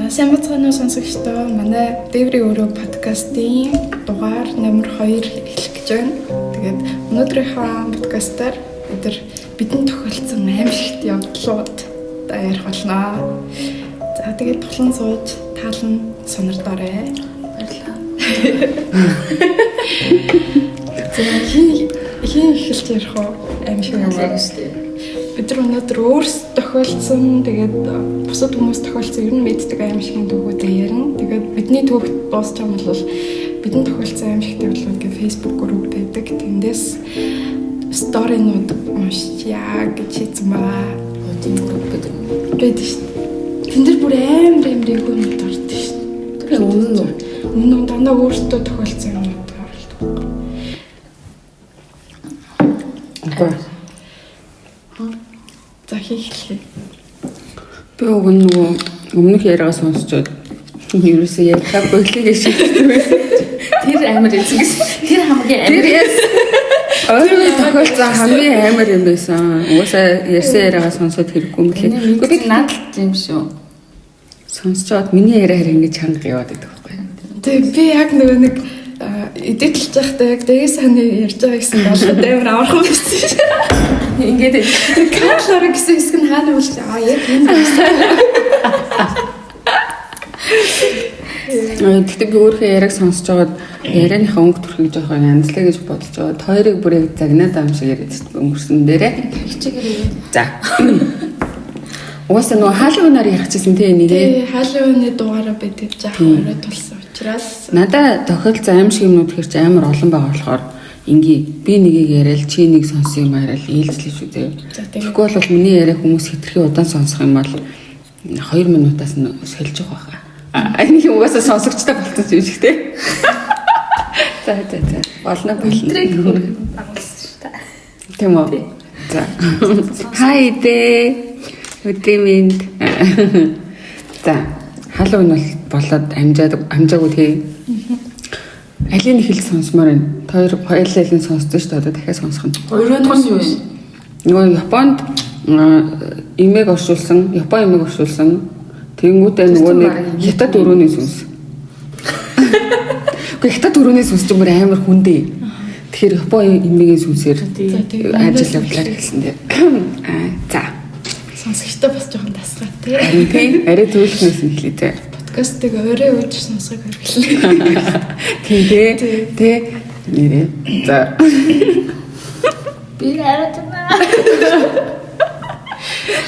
За сайн бацгаана уу сонсогчдоо. Манай Дэврийн өрөө подкастын дугаар номер 2 эхлэх гэж байна. Тэгээд өнөөдрийнхөө подкастаар бидний тохиолдсон аимшигт явдлууд ярих болно. За тэгээд тулан сууж таалан сонирдоорой. Баярлалаа. За хин эхэлж ярих уу? Аимшиг юм байна шүү дээ. Бид нар өнөөдөр өөрсдөө тохиолдсон тэгээд бусад хүмүүс тохиолдсон ер нь мэддэг аимшигын дүүгүүдээ ярина. Тэгээд бидний төвхт дуусч байгаа бол бидний тохиолдсон аимшигт явдлууд гэх Facebook групп байдаг. Тэндээс сторинууд уншия гэж хийсэн байгаа. Тийм групп байдаг. Байдаг шүү дээ. Тэнд дэр бүр амар юмрыг юмд ордог шүү дээ. Тэр үнэн дандаа өөрсдөө тохиолдсон юмнууд оролдог. Окей. За хийхлээ. Би өмнөх яриагаа сонсчод ерөөсөө ярихаа болиг шийдсэн байсан. Тэр амар эцэг гэсэн. Тэр хамгийн амар. Өөрөө тохиолдсон хамгийн амар юм байсан. Угаасаа ярьсан яриагаа сонсоод хэрэггүй юм лээ. Би надад юм шүү. Сонсчод миний яриа харин ингэж ханга яваад байдаг байхгүй. Тэгээ би яг нэг эдэлж байхдаа яг дээс ханы ярьж байгаа гэсэн болоод амар аврах байсан шүү. Ингээд Карлор гэсэн хэсэг нь хаана болж яг энэ Тэгтээ би өөрөө яриаг сонсож байгаад ярианыхаа өнгө төрхийг жоохон янзлаа гэж бодож байгаа. Хоёрыг бүр яг загнаад ам шиг яриад өнгөрсөн дээрээ. Хичээгээр. За. Угаасаа нөгөө хаалгуунаар ярихчихсан те энийг. хаалганы дугаараа бид жаахан орой тулсан учраас Надаа тохиолдсон аимшиг юмнууд хэрч амар олон байгаа болохоор би нэгийг яриад чи нэг сонсон юм яриад ээлжлээ шүү дээ. Тэгэхгүй бол миний яриа хүмүүс хитрхи удаан сонсох юм бол 2 минутаас нь сольж байгаа хаа. Энийг угаасаа сонсогчтой болчихсон юм шиг те. За. Болно. Трек агуулсан шүү дээ. Тийм үү. За. Хайдэ. Өдрийн За. Халуун бол болоод амжаагүй тий. Алийг нэг хэл сонсмоор байна. Хоёр хоёулаа сонсдоо шүү дээ. Одоо дахиад сонсох нь. Өөрөөнөөс юу вэ? Нөгөө Японд имийг оршуулсан, Япон имийг оршуулсан. Тэнгүүтээ нөгөө нэг хятад өрөөний сүнс. Гэхдээ хятад өрөөний сүнс ч юм амар хүндээ. Тэгэхээр Япон имигийн сүнсээр ажил явуулаар хэлсэн дээ. За. сонсогчтой бас жоохон тасгаа тий. Харин тийм арай зөвлөхнөөс нь хэлээ те. Подкастыг өөрөө ууж сонсох хэрэглээ. Тэ нэрээ. За. Би арай тана.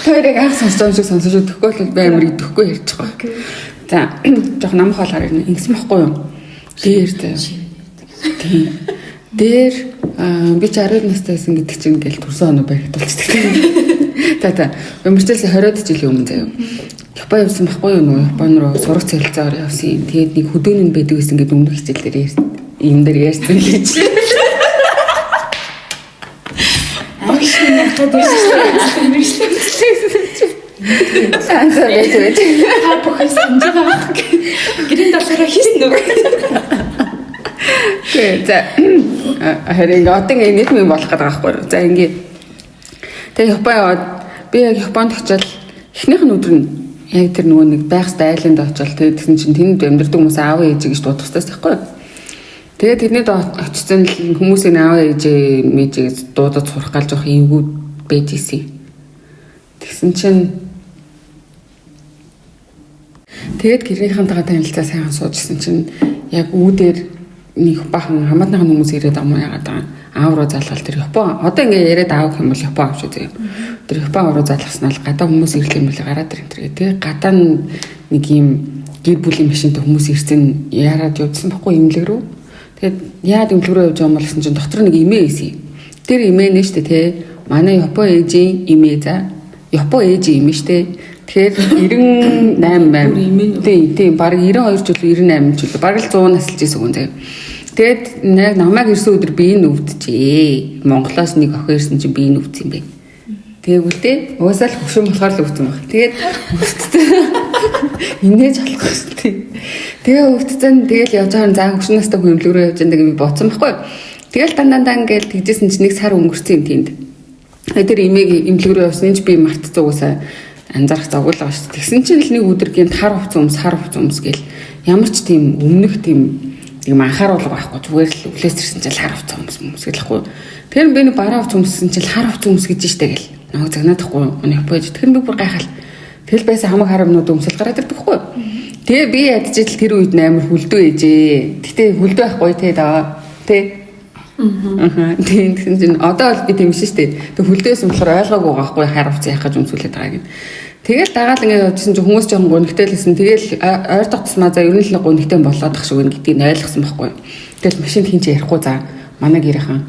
Тэрийг анх сонсож өгөхгүй бол би амар идэхгүй ярьж байгаа. За, жоох намх хоолоор ирнэ. Ингэсэн байхгүй юу? Дээр тэ. Тийм. Дээр би ч 10 настай байсан гэдэг чинь ингээл төрсөн оноо баригдуулчихдаг. За. Өмөрчөөс 20 жилийн өмнө заяа. Япон явсан байхгүй юу нөө? Япон руу сурах цэлцээр явсан. Тэгээд нэг хөдөөнөнд байдаг гэсэн ингээд өмнөх хичээл дээр юм дээр ярьсан гэж. Багш надад байсан. Та бүхэн санаж байгаа. Гэрийн талаараа хийсэн үү? За. Харин одоо нэг юм болох гэдэг байхгүй юу? За ингээд. Тэгээ Япон яваад би яг Японд очил эхнийх нь өдөр нь яг тэр нөгөө нэг байхстай айланд очил тэгсэн чинь тэнд амьдардаг хүмүүс аав ээж гэж дуудах хэрэгтэй байхгүй юу? Тэгээд тэдний очсон хүмүүсийн аав ээж мэжээс дуудаж сурах гал жоох эвгүй байж исэн. Тэгсэн чинь тэгээд гэрийнхэнтэйгээ танилцаа сайхан суужсэн чинь яг үүдээр нэг бахан хамаатныхын хүмүүс ирээд амуу яагаад байгаа. Аав руу залгал тэр Япон одоо ингээ яриад аав юм бол Япон авч үзье. Тэр Япон руу залгаснаа л гадаа хүмүүс ирлээ юм бол гараад ирэн тэр. Тэгээ гадаа нэг юм гэр бүлийн машинтай хүмүүс ирсэн яраад явдсан байхгүй имлэг рүү. Тэгээд яад имлэг рүү явж байгаа юм болсон чинь дотор нэг имээ ийсэн. Тэр имээ нэ штэ те. Манай Япон ээжийн имээ за. Япон ээжийн имээ штэ. Тэгэхээр 98 байм. Тийм баг 92 жил 98 жил баг л 100 насэлж ийсэн хүн заяа. Тэгээд яг намайг ирсэн өдөр би энэ өвдөжээ. Монголоос нэг охин ирсэн чинь би энэ өвдсөн юм бэ. Тэгээгүй те. Уусаал хөвшин болохоор л өвдсөн баг. Тэгээд инээж алах хэрэгтэй. Тэгээ өвдсөн тэгэл явж байгаа заа хөвшин настай хүн имлэг рүү явж байгаа би бодсон байхгүй. Тэгэл дандаа ингээл тэгжсэн чинь нэг сар өнгөрсөн юм тэнд. Тэр имийг имлэг рүү явсан ч би мартцсан уусаа анзаарах зовлон байгаа шүү дээ. Тэгсэн чинь л нэг өдөр гинт хар хувц өмс гэл ямар ч тийм өмнөх тийм юм анхааруулга байхгүй зүгээр л өглөөс ирсэн чинь хар хувц өмс гэлэхгүй. Тэр би нэг бараа хувц өмссөн чинь хар хувц өмс гэж штэ гэл. Нөгөө загнаадахгүй өнөх бож. Тэр би бүр гайхал. Тэгэл байсан хамаг хар юмнууд өмсөл гараад ирдэг хгүй. Тэгээ би ядчил тэр үед амар хүлдөө ээжээ. Гэтэ хүлдөө байхгүй те даа. Тэ. Тийм гэсэн чинь одоо бол би тийм биш штэ. Тэг хүлдөөсөн болохоор ойлгоогүй байхгүй хар хувц яах гэж өмсүүлээд байгаа гин. Тэгэл дагаал ингээд явжсэн чинь хүмүүс жоохон гонигтэлсэн. Тэгэл ойр тогтсмаа за ер нь л гонигтэй болоод ах шиг гэдгийг ойлгосон байхгүй. Тэгэл машинд хинч ярихгүй за манай гэрийнхэн.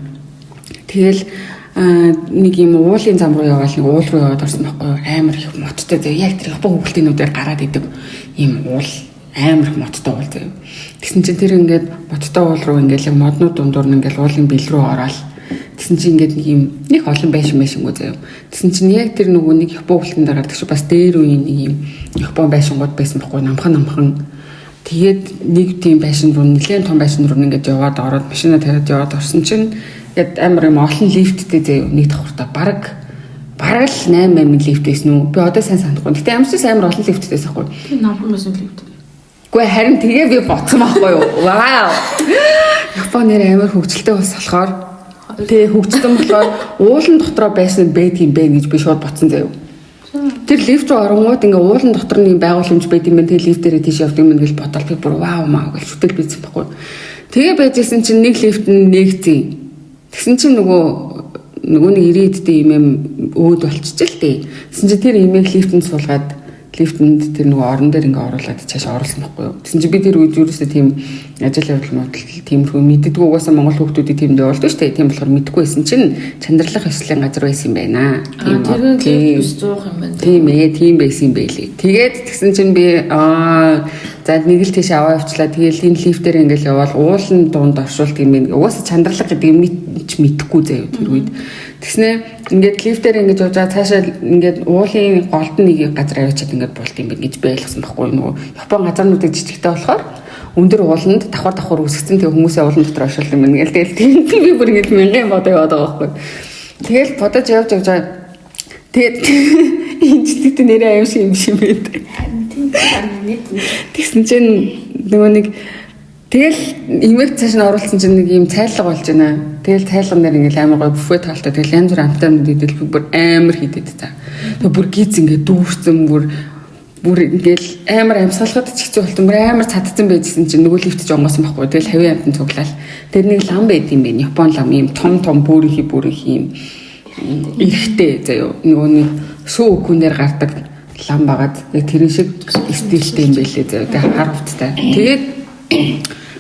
Тэгэл нэг юм уулын зам руу яваал нэг уул руу яваад орсон байхгүй. Амар их моттой зөө. Яг тэр хопо хүүхдийнүүдээр гараад идэв. Ийм уул амар их моттой уул зөө. Тэгсэн чинь тэр ингээд моттой уул руу ингээд моднууд дундуур нь ингээд уулын бил рүү ороод тэгсэн чинь ингээд нэг юм нэг олон байшингуу заяа. Тэгсэн чинь яг тэр нөгөө нэг хопо хүүхдэн дээр гардаг шүү бас дээр үеийн нэг юм хопо байшингууд байсан байхгүй намхан. Тэгээд нэг тийм байшин руу нэлээд том байшин руу ингээд яваад ороод машина тавиад яваад орсон чинь яг амар юм олон лифттэй заяа нэг давхартаа бараг л 8 лифт байсан үү? Би одоо сайн санахгүй. Гэтэ ямар ч амар олон лифттэй байсан байхгүй. Би намхан байсан лифт. Гэхдээ харин тэгээ би бодсон байхгүй юу? Вау. Японы амар хөгжилтэй улс болохоор тэгээ хөгжсөн болохоор уулан дотроо байсан байдаг юм бэ гэж би шууд бодсон заяа. Тэр лифт руу оронгууд ингээ уулан дотор нэг байгууламж байд юм байна. Тэгээ лифтээрээ тийш явдаг юм гэж бодол би бүр вау маа гэж шүтэл бийсэн байхгүй. Тэгээ байжсэн чинь нэг лифт нэгцээ. Тэгсэн чинь нөгөө нэг ирээдтэй юм өөд болчихж л дээ. Тэгсэн чинь тэр имийг лифтэнд суулгаад лифтэнд тэр нөгөө орон дээр ингээ оруулаад цааш оруулсан байхгүй юу. Тэгсэн чинь би тэр үед юуроосоо тийм ажил явдал модал тиймэрхүү мэддэггүй угаасаа монгол хүмүүсүүд тийм явуулдаг шүү дээ. Тийм болохоор мэдгүй байсан чинь чандралах ёслолын газар байсан юм байна. Тийм 100 юм байна. Тийм тийм байсан юм байлээ. Тэгээд тэгсэн чинь би за нэг л тийш аваа явчлаа. Тэгээд энэ лифтээр ингээл явбал уулын дунд оршуулт юм байна. Угаасаа чандралах гэдэг юм мэдхгүй заяа тэр үед. Тэгснэ ингээд лифтээр ингэж явж байгаа цаашаа ингээд уулын голд нэг газар аваачаад ингээд болт юм байна гэж би ойлгосон байхгүй нөгөө Япон газарнуудыг жижигтэй болохоор өндөр ууланд давхар үсгсэн тэг хүмүүсээ уулан дотор оршуулсан юм байна. Тэгэл би бүр ингэж мянган бодоо яваад байгаа байхгүй. Тэгэл бодож явж байгаа. Тэгээд энэ ч тийм нэрээ аим шиг юм шиг байд. Тэгсэн чинь нөгөө нэг тэгэл имийг цааш нь оруулсан чинь нэг юм цайлга болж байна. Тэгэл цайлга нэр ингээл амар гой бүфэ таалтай тэгэл янз бүр амтанд идэл бүр амар хидэд за. Тэг бүр гиз ингээд дүүрсэн бүр ингээл амар амьсгалахад ч хэцүү болтон бүр амар цадцсан байжсэн чинь нөгөө лифт жонгосон байхгүй. Тэгэл хавийн амтанд цуглаал. Тэр нэг лам байд юм бэ. Япон лам юм том бүрийнх юм эрэхтэй заяа. Нөгөө нэг сүү өкүнээр гардаг лам багад яг тэр шиг стилтэй юм байлээ заяа. Тэг хар хувцтай. Тэгээд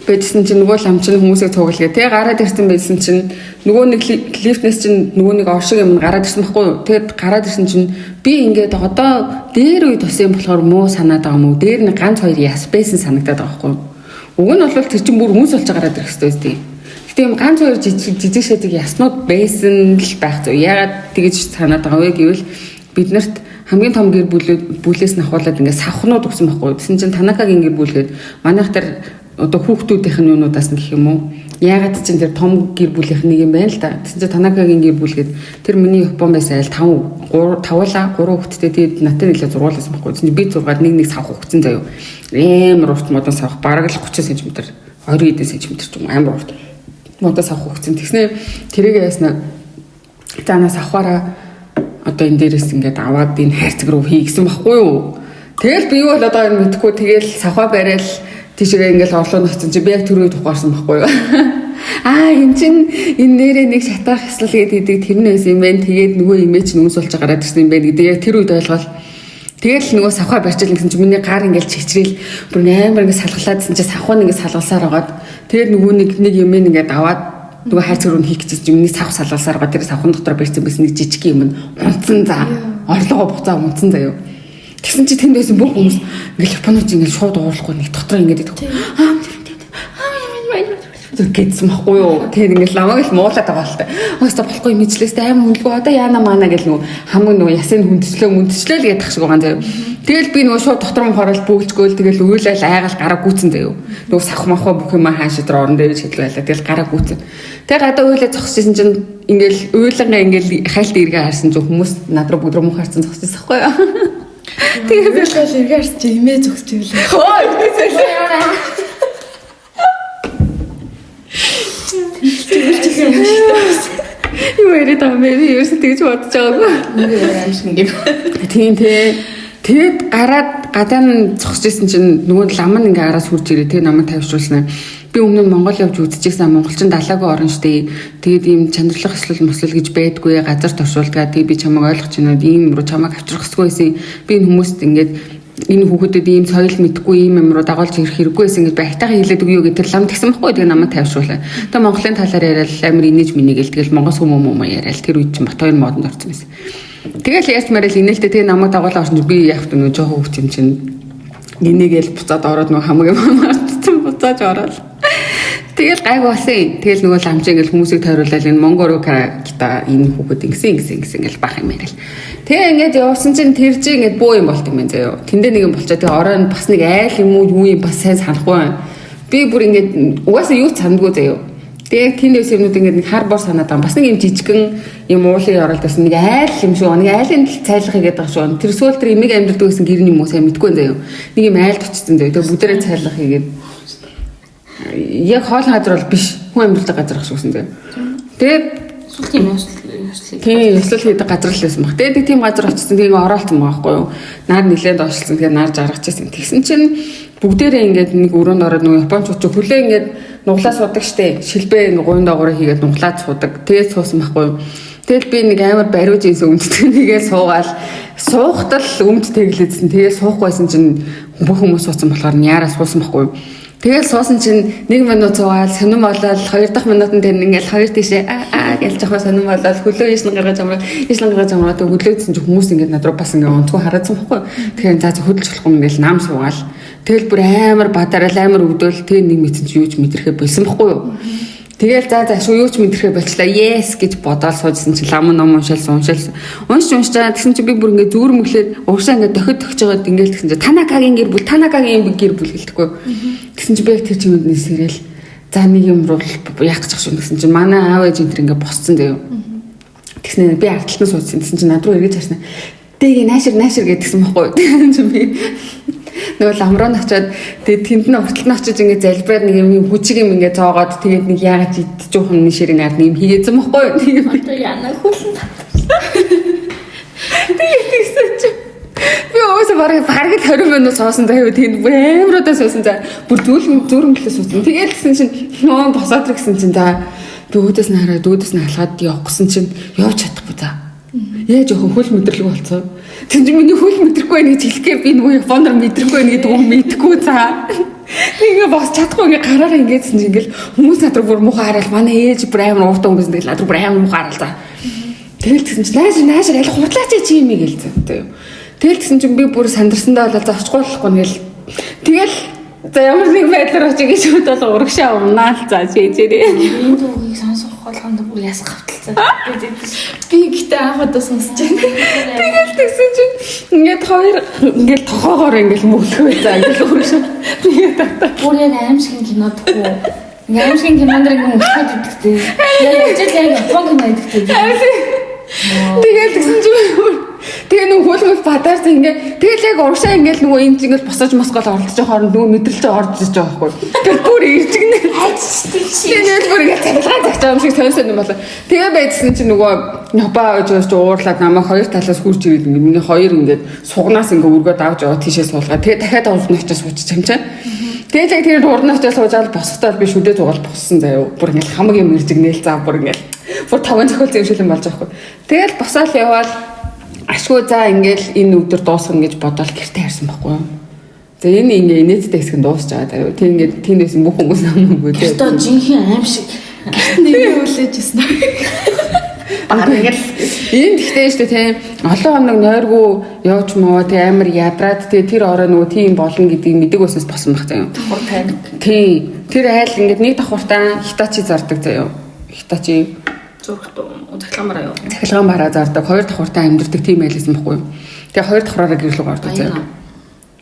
бэдсэн чинь нөгөө лам чинь хүмүүсийг цуглаа. Тэгээ гараад ирсэн байсан чинь нөгөө нэг лифтнес чинь нөгөө нэг оршиг юм гараад ирсэн байхгүй юу? Тэгээд гараад ирсэн чинь би ингээд одоо дээр үе тусан болохоор муу санаад байгаа юм уу? Дээр нэг ганц хоёр яс байсан санагдаад байгаа байхгүй юу? Уг нь бол тэр чинь бүр хүмүүс болж гараад ирэх хэрэгтэй үстэй. Гэтэ юм ганц хоёр жижиг шатыг яснууд байсан л байх зөв. Ягаад тэгэж санаад байгаа вэ гэвэл биднэрт хамгийн том гэр бүлээс нь ахуулаад ингээд савхнууд өгсөн байхгүй юу? Тэсэн чинь Танакагийн гэр бүлгээд манайх тэр одоо хүүхдүүдийнх нь юунуудаас нь гэх юм уу? Ягаад чинь тэр том гэр бүлийнх нэг юм байна л да. Тэсэн чинь Танакагийн гэр бүлгээд тэр миний Япон байсан айл 3 хүүхэдтэй тэгээд натан нэлээд зургуулсан байхгүй юу? Би 6-аад нэг савх өгсөн заяа. Амар урт модон савх бараг л 30 см 20 см ч юм амар урт модон савх өгсөн. Тэгснэ тэрийг яаснаа заанаас авахаараа одоо энэ дээрээс ингээд аваад энэ хайрцаг руу хийгсэн байхгүй юу? Тэгэл би юу болоод байгааг мэдэхгүй тэгэл савхаа барайл тийшээ ингээл орлоо нөхцөн чи би яг тэр үед ухаарсан байхгүй юу? Энэ чин энэ нэрээ нэг шатаах хэсэл гэдэг тэрнээс юм байна. Тэгээд нөгөө имэж нь өмс болж гараад ирсэн юм байна гэдэг яг тэр үед ойлгоол. Тэгэл нөгөө савхаа барьчихсан гэсэн чи миний гар ингээл чичрээл бүр амар ингээд салгалаадсэн чи савхаа ингээд салгалсаар байгаад тэгээд нөгөө нэг юм ингээд аваад нөгөө хайрцаг руу хийх гэж миний савх салгалсаар байгаа тэр савхан дотор барьсан байсан нэг жижиг юм унтсан за орлогоо буцаа унтсан заяа. Тэгсэн чи тэнд байсан бүх хүмүүс ингээл Японууд ингээл шууд уурлахгүй нэг дотор ингээд идэх. Гэдсэн махгүй юу. Тэгээд ингээл ламаг л муулаад байгаа л та. Хөөстө болохгүй мэдлээстэй аим хүнлгүй одоо яана маана гэл нөгөө хамгийн нөгөө ясын хүндчлээ л ядах шиг байгаа заяа. Тэгэл би нөгөө шууд дотор нь хороол бөөлжгөөл тэгэл уйлал айгаал гараа гүцэн заяа. Нөгөө савх махаа бүх юм хаан шидрэ орон дээр шидлвэлээ. Тэгэл гараа гүцэн. Тэгээ гадаа уйлаа зогсчихсэн чинь ингээл уйлангаа ингээл хайлт эргээ харсан ч хүмүүс над руу бүгд рүү мухаарсан зогсчихсан байхгүй юу. Тэгээд л эргээрс чи имээ зөксч ирлээ. Юу яриад байгаа юм бэ? Ерөөсөө тэгж бодож байгаагүй. Нэг аимшиг юм. Тийм тий. Тэгээд гараад гадаан зогсчихсэн чинь нөгөө лам нь ингээ араас хурж ирээ тий намайг тавьшруулсан. Би өмнө нь Монгол явж үзчихсэн монголчин далаагүй орн штэ. Тэгээд ийм чанарлах эслэл мослол гэж байдгүй газар туршуулдаг. Тэгээд би чамайг ойлгож байна. Ийм руу чамайг авчрахсгүй байсан. Би энэ хүмүүст ингээд энэ хүүхдэд ийм соёл мэдгүй ийм юм руу дагуулж ирэх хэрэггүй байсан гэж байтайгаа хэлээд өгөө гэдэг лам тэгсэн байхгүй. Тэгээд намайг тавьшруулаа. Тэгээд Монголын талаар яриад амар инээж минийгэл тэгэл монгол хүмүүс яриад тэр үед чинь бат хоёр модонд орсон байсан. Тэгэл ярьж марил инээлтэй тэгээ намайг дагуулж орсон би яг нөгөө жоохон хөвч юм чинь нинийгэл буцаад ороод нөгөө хамаг юм артсан буцааж ороод тэгэл гайг болсон. Тэгэл нөгөө ламж ингээл хүмүүсийг тойруулаад энэ монгороо гита энэ хүүхэд ингэсэн ингээл бах юм ярил. Тэгээ ингээд явсан чинь тэр чинь ингээд бөө юм болт юм байна заяа. Тэндээ нэг юм болчоо тэгээ оройн бас нэг айл юм уу юу юм бас сайн санахгүй. Би бүр ингээд угаасаа юу цандгүй заяа. Тэгээ тэнд юмнууд ингээд нэг хар бор санаад байгаа. Бас нэг юм жижигэн юм уулын оролт байсан. Нэг айл юм шүү. Нэг айлын цайлах хийгээд байгаа шүү. Тэр сүүл тэр имийг амьддаг гэсэн гэрний юм уу сайн мэдгүй заяа. Нэг юм айлд очсон заяа. Тэгээ бүдэрээ цайлах хийгээд яг хоол газар бол биш. Хүн амьдардаг газар ах шүүсэн заяа. Тэгээд Сул тийм тийм ёслол хийдэг газар л байсан баг. Тэгээд тийм газар очсон. Тэгээ ороолцсон байгаа байхгүй юу. Наар нилээд оршилсан. Тэгээ наар жаргаж ирсэн. Тэгсэн чинь бүгдээрээ ингээд нэг өрөөнд ороод нөгөө японочууд ч хүлээ ингээд нуглаа суудаг штэ. Шилбээ гуйн доогоороо хийгээд нуглаад суудаг. Тэгээд суусан байхгүй юу. Тэгэл би нэг амар бариу жинс өмддөг. Тэгээ суугаал суухтал өмд тэглээдсэн. Тэгээ суухгүйсэн чинь бүх хүмүүс суусан болохоор яараа суусан байхгүй юу. Тэгэл суусан чинь 1 минут суугаад сонирм болоод 2 дахь минутанд тэр ингээл хоёр тийшээ гэж жоохон сонирм болоод хөлөө ишнэ гаргаж амраад хөдлөөдсөн чинь хүмүүс ингээд над руу бас ингээд онцгой хараадсан байхгүй. Тэгэхээр за хөдөлж болохгүй ингээл нам суугаал. Тэгэл бүр амар бадарал амар өвдөөл тэг нэг мэдсэн чи юу ч мэдрэхэ болсон байхгүй юу. Тэгэл за шүү юу ч мэдрэхэ болчлаа. Yes гэж бодоод суужсэн чи лам ном уншаалсан. Уншаад тэгсэн чи би бүр ингээд зүүр мөглөөд уушаа ингээд дохиж байгаад ингээд тэгсэн чи Танакагийн гэр бүл гэр бүл гэлтэхгүй. Тэгсэн чи би яг тэр чимэд нисэрэл за нэг юм руу яах гэж шүү гэсэн чи манай аав ээж энэ тэр ингээд босцсон заяа. Тэгснэ би ардталтан суужсэн. Тэгсэн чи над руу эргэж харснаа. Дээг наашир гэдгсэн байхгүй. Тэгсэн чи би нөгөө ламроо очоод тэгээд тэнд нь урталт нь очиж ингээд залбираад нэг юм хүчиг юм ингээд цоогоод тэгээд нэг яагаад идэж жоохон нишэрийн ард нэг юм хийгээсэн байхгүй. Тэгээд одоо яна хүлэн тэгээд тэгсэн чи би өөсөө бараг 20 минут суусан заяа тэнд бүр амруудаа суусан за бүр зүрмглээ суусан. Тэгээд гэсэн чинь нөө босоод гэсэн чинь за би өөдөөс нь халгаад явах гэсэн чинь явж чадахгүй за. Яаж өхөн хөл мэдрэлэг болцоо. Тэнд миний хөл мэдрэхгүй нэг хэлэхээр би нөгөө Японоор мэдрэхгүй нэг гэдэг юм мэдхгүй за. Тэгээ бос чадахгүй ингээ гараараа ингээдсэн чинь ингээл хүмүүс над руу бүр муухай хараад манай ээж бүр амар ууртай хүмүүс тэгэл над руу бүр амар муухай хараад за. Тэгэл тэгсэн чинь наашир аль хутлаач чи юм гэлзээ. Тэгэл тэгсэн чинь би бүр сандарсандаа болоо завчгүй болохгүй нэгэл. Тэгэл за ямар нэг байдлаар очиж гэж бодоод урагшаа унаа л за чийчээрээ. энэ дуугийг сонсох болгонд бүр ясах хавталцаа. Би гэтээ анхудаа сонсож байна. Тэгэл тэгсэн чинь ингээд хоёр ингээд тохоогоор ингээд мөглөхөө за ингээд урагшаа. Тэгээд татаа. Бүр яг аимшигын кино тгүү. Аимшигын кинонд нэг юм өсгөж идэгтэй. Яг Япон кино идэгтэй. Тэгэл тэгсэн чинь тэгээ нөгөө хөлмөл бадарсан ингээ тэгэл яг урагшаа ингээл нөгөө энэ чинь ингээл босож мосгол оролдож байгаа хооронд нөгөө мэдрэлтэй орж иж байгаа байхгүй. Тэр бүр иржигнэ. Тэгээд бүр ингээ цалгаа загчаа юм шиг сонсон юм болоо. Тэгээ байдсан чинь нөгөө Япаа өөжөөс чи уурлаад намайг хоёр талаас хурж ирээд ингээ миний хоёр ингээд сугнаас ингээ өргөд авч яваа тийшээ суулгаа. Тэгээ дахиад урд очиж суучих юм чам. Тэгээд яг тэр урд очиж суужаад босготоод би шүдээ зугаал боссон заяа. Бүр ингээ хамаг юм иржигнээл заа бүр ингээ бүр таван цохол зэмшил юм болж байгаа байхгүй. Тэгэл босаал яваал ашгүй за ингээл энэ өдөр дуусгах гэж бодоод гэртээ харсан байхгүй юу. За энэ ингээ инээдтэй хэсэг нь дуусч байгаа даа. Тэг ингээ тэндээс бүх хүмүүс амгүй дээ. Одоо жинхэнэ аимшиг Нэг үлээж ирсэн. Ингээл энэ гэхдээ шүү дээ тийм олон хоног нойргүй явж моо тэг амар ядраад тэг тэр орой нөгөө тийм болно гэдгийг мэдэг өснөөс босон баг заяа. давхар тайнаг. Тийм тэр айл ингээд нэг давхартаа хитачи зардаг заяа. Хитачи Зургт захилгаан бараа юу? захилгаан бараа зардаг. Хоёр давхартаа амьдэрдэг тийм айлсан байхгүй юу. Тэгээ хоёр давхраараа гэрлүү гардаг заяа.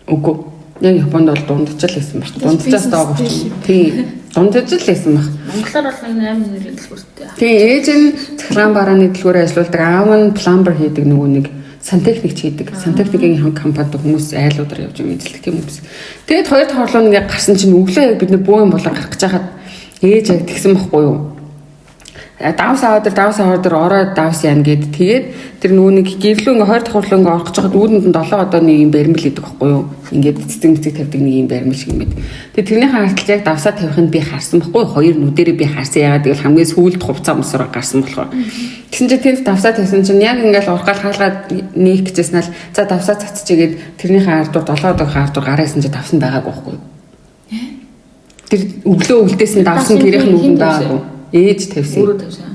Үгүй. Яг Японд бол дундчил байсан баг. Дундчаас доош. Тийм. Дундчил байсан баг. Монголоор бол 8 нэрийн дэлгүүртэй. Тийм ээж нь захилгаан барааны дэлгүүрээр ажилладаг. Аав нь пломбер хийдэг нөгөө нэг сантехник хийдэг. Сантехникийн компанид хүмүүс айлуудаар явж мэдэлдэг тийм хүмүүс. Тэгээд хоёр дахь орлого ингээ гарсан чинь өглөө яг бид нэ бөө юм болон гарах гэж хахад ээж яг тэгсэн байхгүй юу? Давс аваад ороод давс яана гэд тэгээд тэр нөгөө нэг гэрлүү ингээ хоёр дахь орлого ингээ орох гэж хахад үүдэнд нь 7 одоо нэг юм баримл идэг байхгүй юу? Ингээд цэцэг мэцэг тавьдаг нэг юм баримл шиг юм. Тэгээд тэрнийхээ ардтал яг давсаа тавихыг би харсан байхгүй юу? Хоёр нүдэрээ би харсан. Ягаад гэвэл хамгийн сүүлд хувцас мөсрө гарсан болохоор. Тэгсэн чинь тэр давсаа тавьсан чинь яг ингээл ургаал хаалгаад нээх гэжсэн л за давсаа цацчихгээд тэрнийхээ ардуур 7 удаагийн ардуур гараасан чинь давсан байгаагүй байхгүй юу? Тэр өглөө үлдээсэн давсан гэрийнх нь үгэнд байгаагүй. Ээж тавьсан.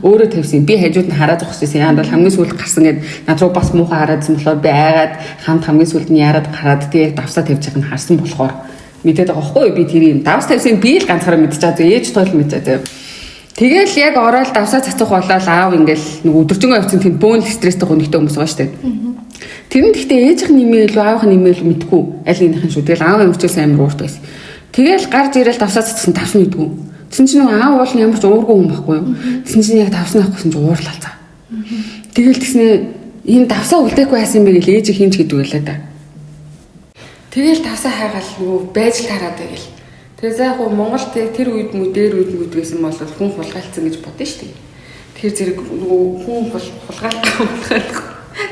Өөрөө тавьсан. Би хажууд нь хараад зогсчихсан. Яанд бол хамгийн сүүлд гарсан гэд над руу бас муухай хараадсан болохоор би айгаад хамт хамгийн сүүлд нь яраад гараад тэгээ давсаа тавьж байгааг нь харсан болохоор мэдээд байгаа байхгүй юу? Би тэр юм давс тавьсан би л ганцаараа мэдчихээ. Ээж тойл мэдчихээ. Тэгэл яг ороод давсаа цацах болоод аав ингээл нэг өдөржингөө явцсан тийм бөөн стресстэй хүнийхтэй хүмүүс байгаа шүү дээ. Тэр нь гэхдээ ээжийнх нэмээл үү аавынх нэмээл мэдгүй аль нэгнийхэн шүү. Тэгэл аав амирчээс амар ууртай байсан. Тэгэл гарч ирээл давсаа цацсан давсан мэдгүй. Тэсэн чинь аав бол ямар ч уургүй хүн байхгүй юу. Тэсэн чинь яг давсан авахгүйсэн чинь уурлаа цаа. Тэгэл тэгснэ энэ давсаа үлдээхгүй яасан бэ гэж ээж хинж гэдэг байлаа да. Тэгэл давсаа хайгаал нөгөө байж таараад байл. Тэгээ заах уу Монголд тэр үед мүү дээр үед мүүдгсэн бол хүн хулгайлцсан гэж бодсон шүү дээ. Тэр зэрэг нөгөө хүн хулгайлах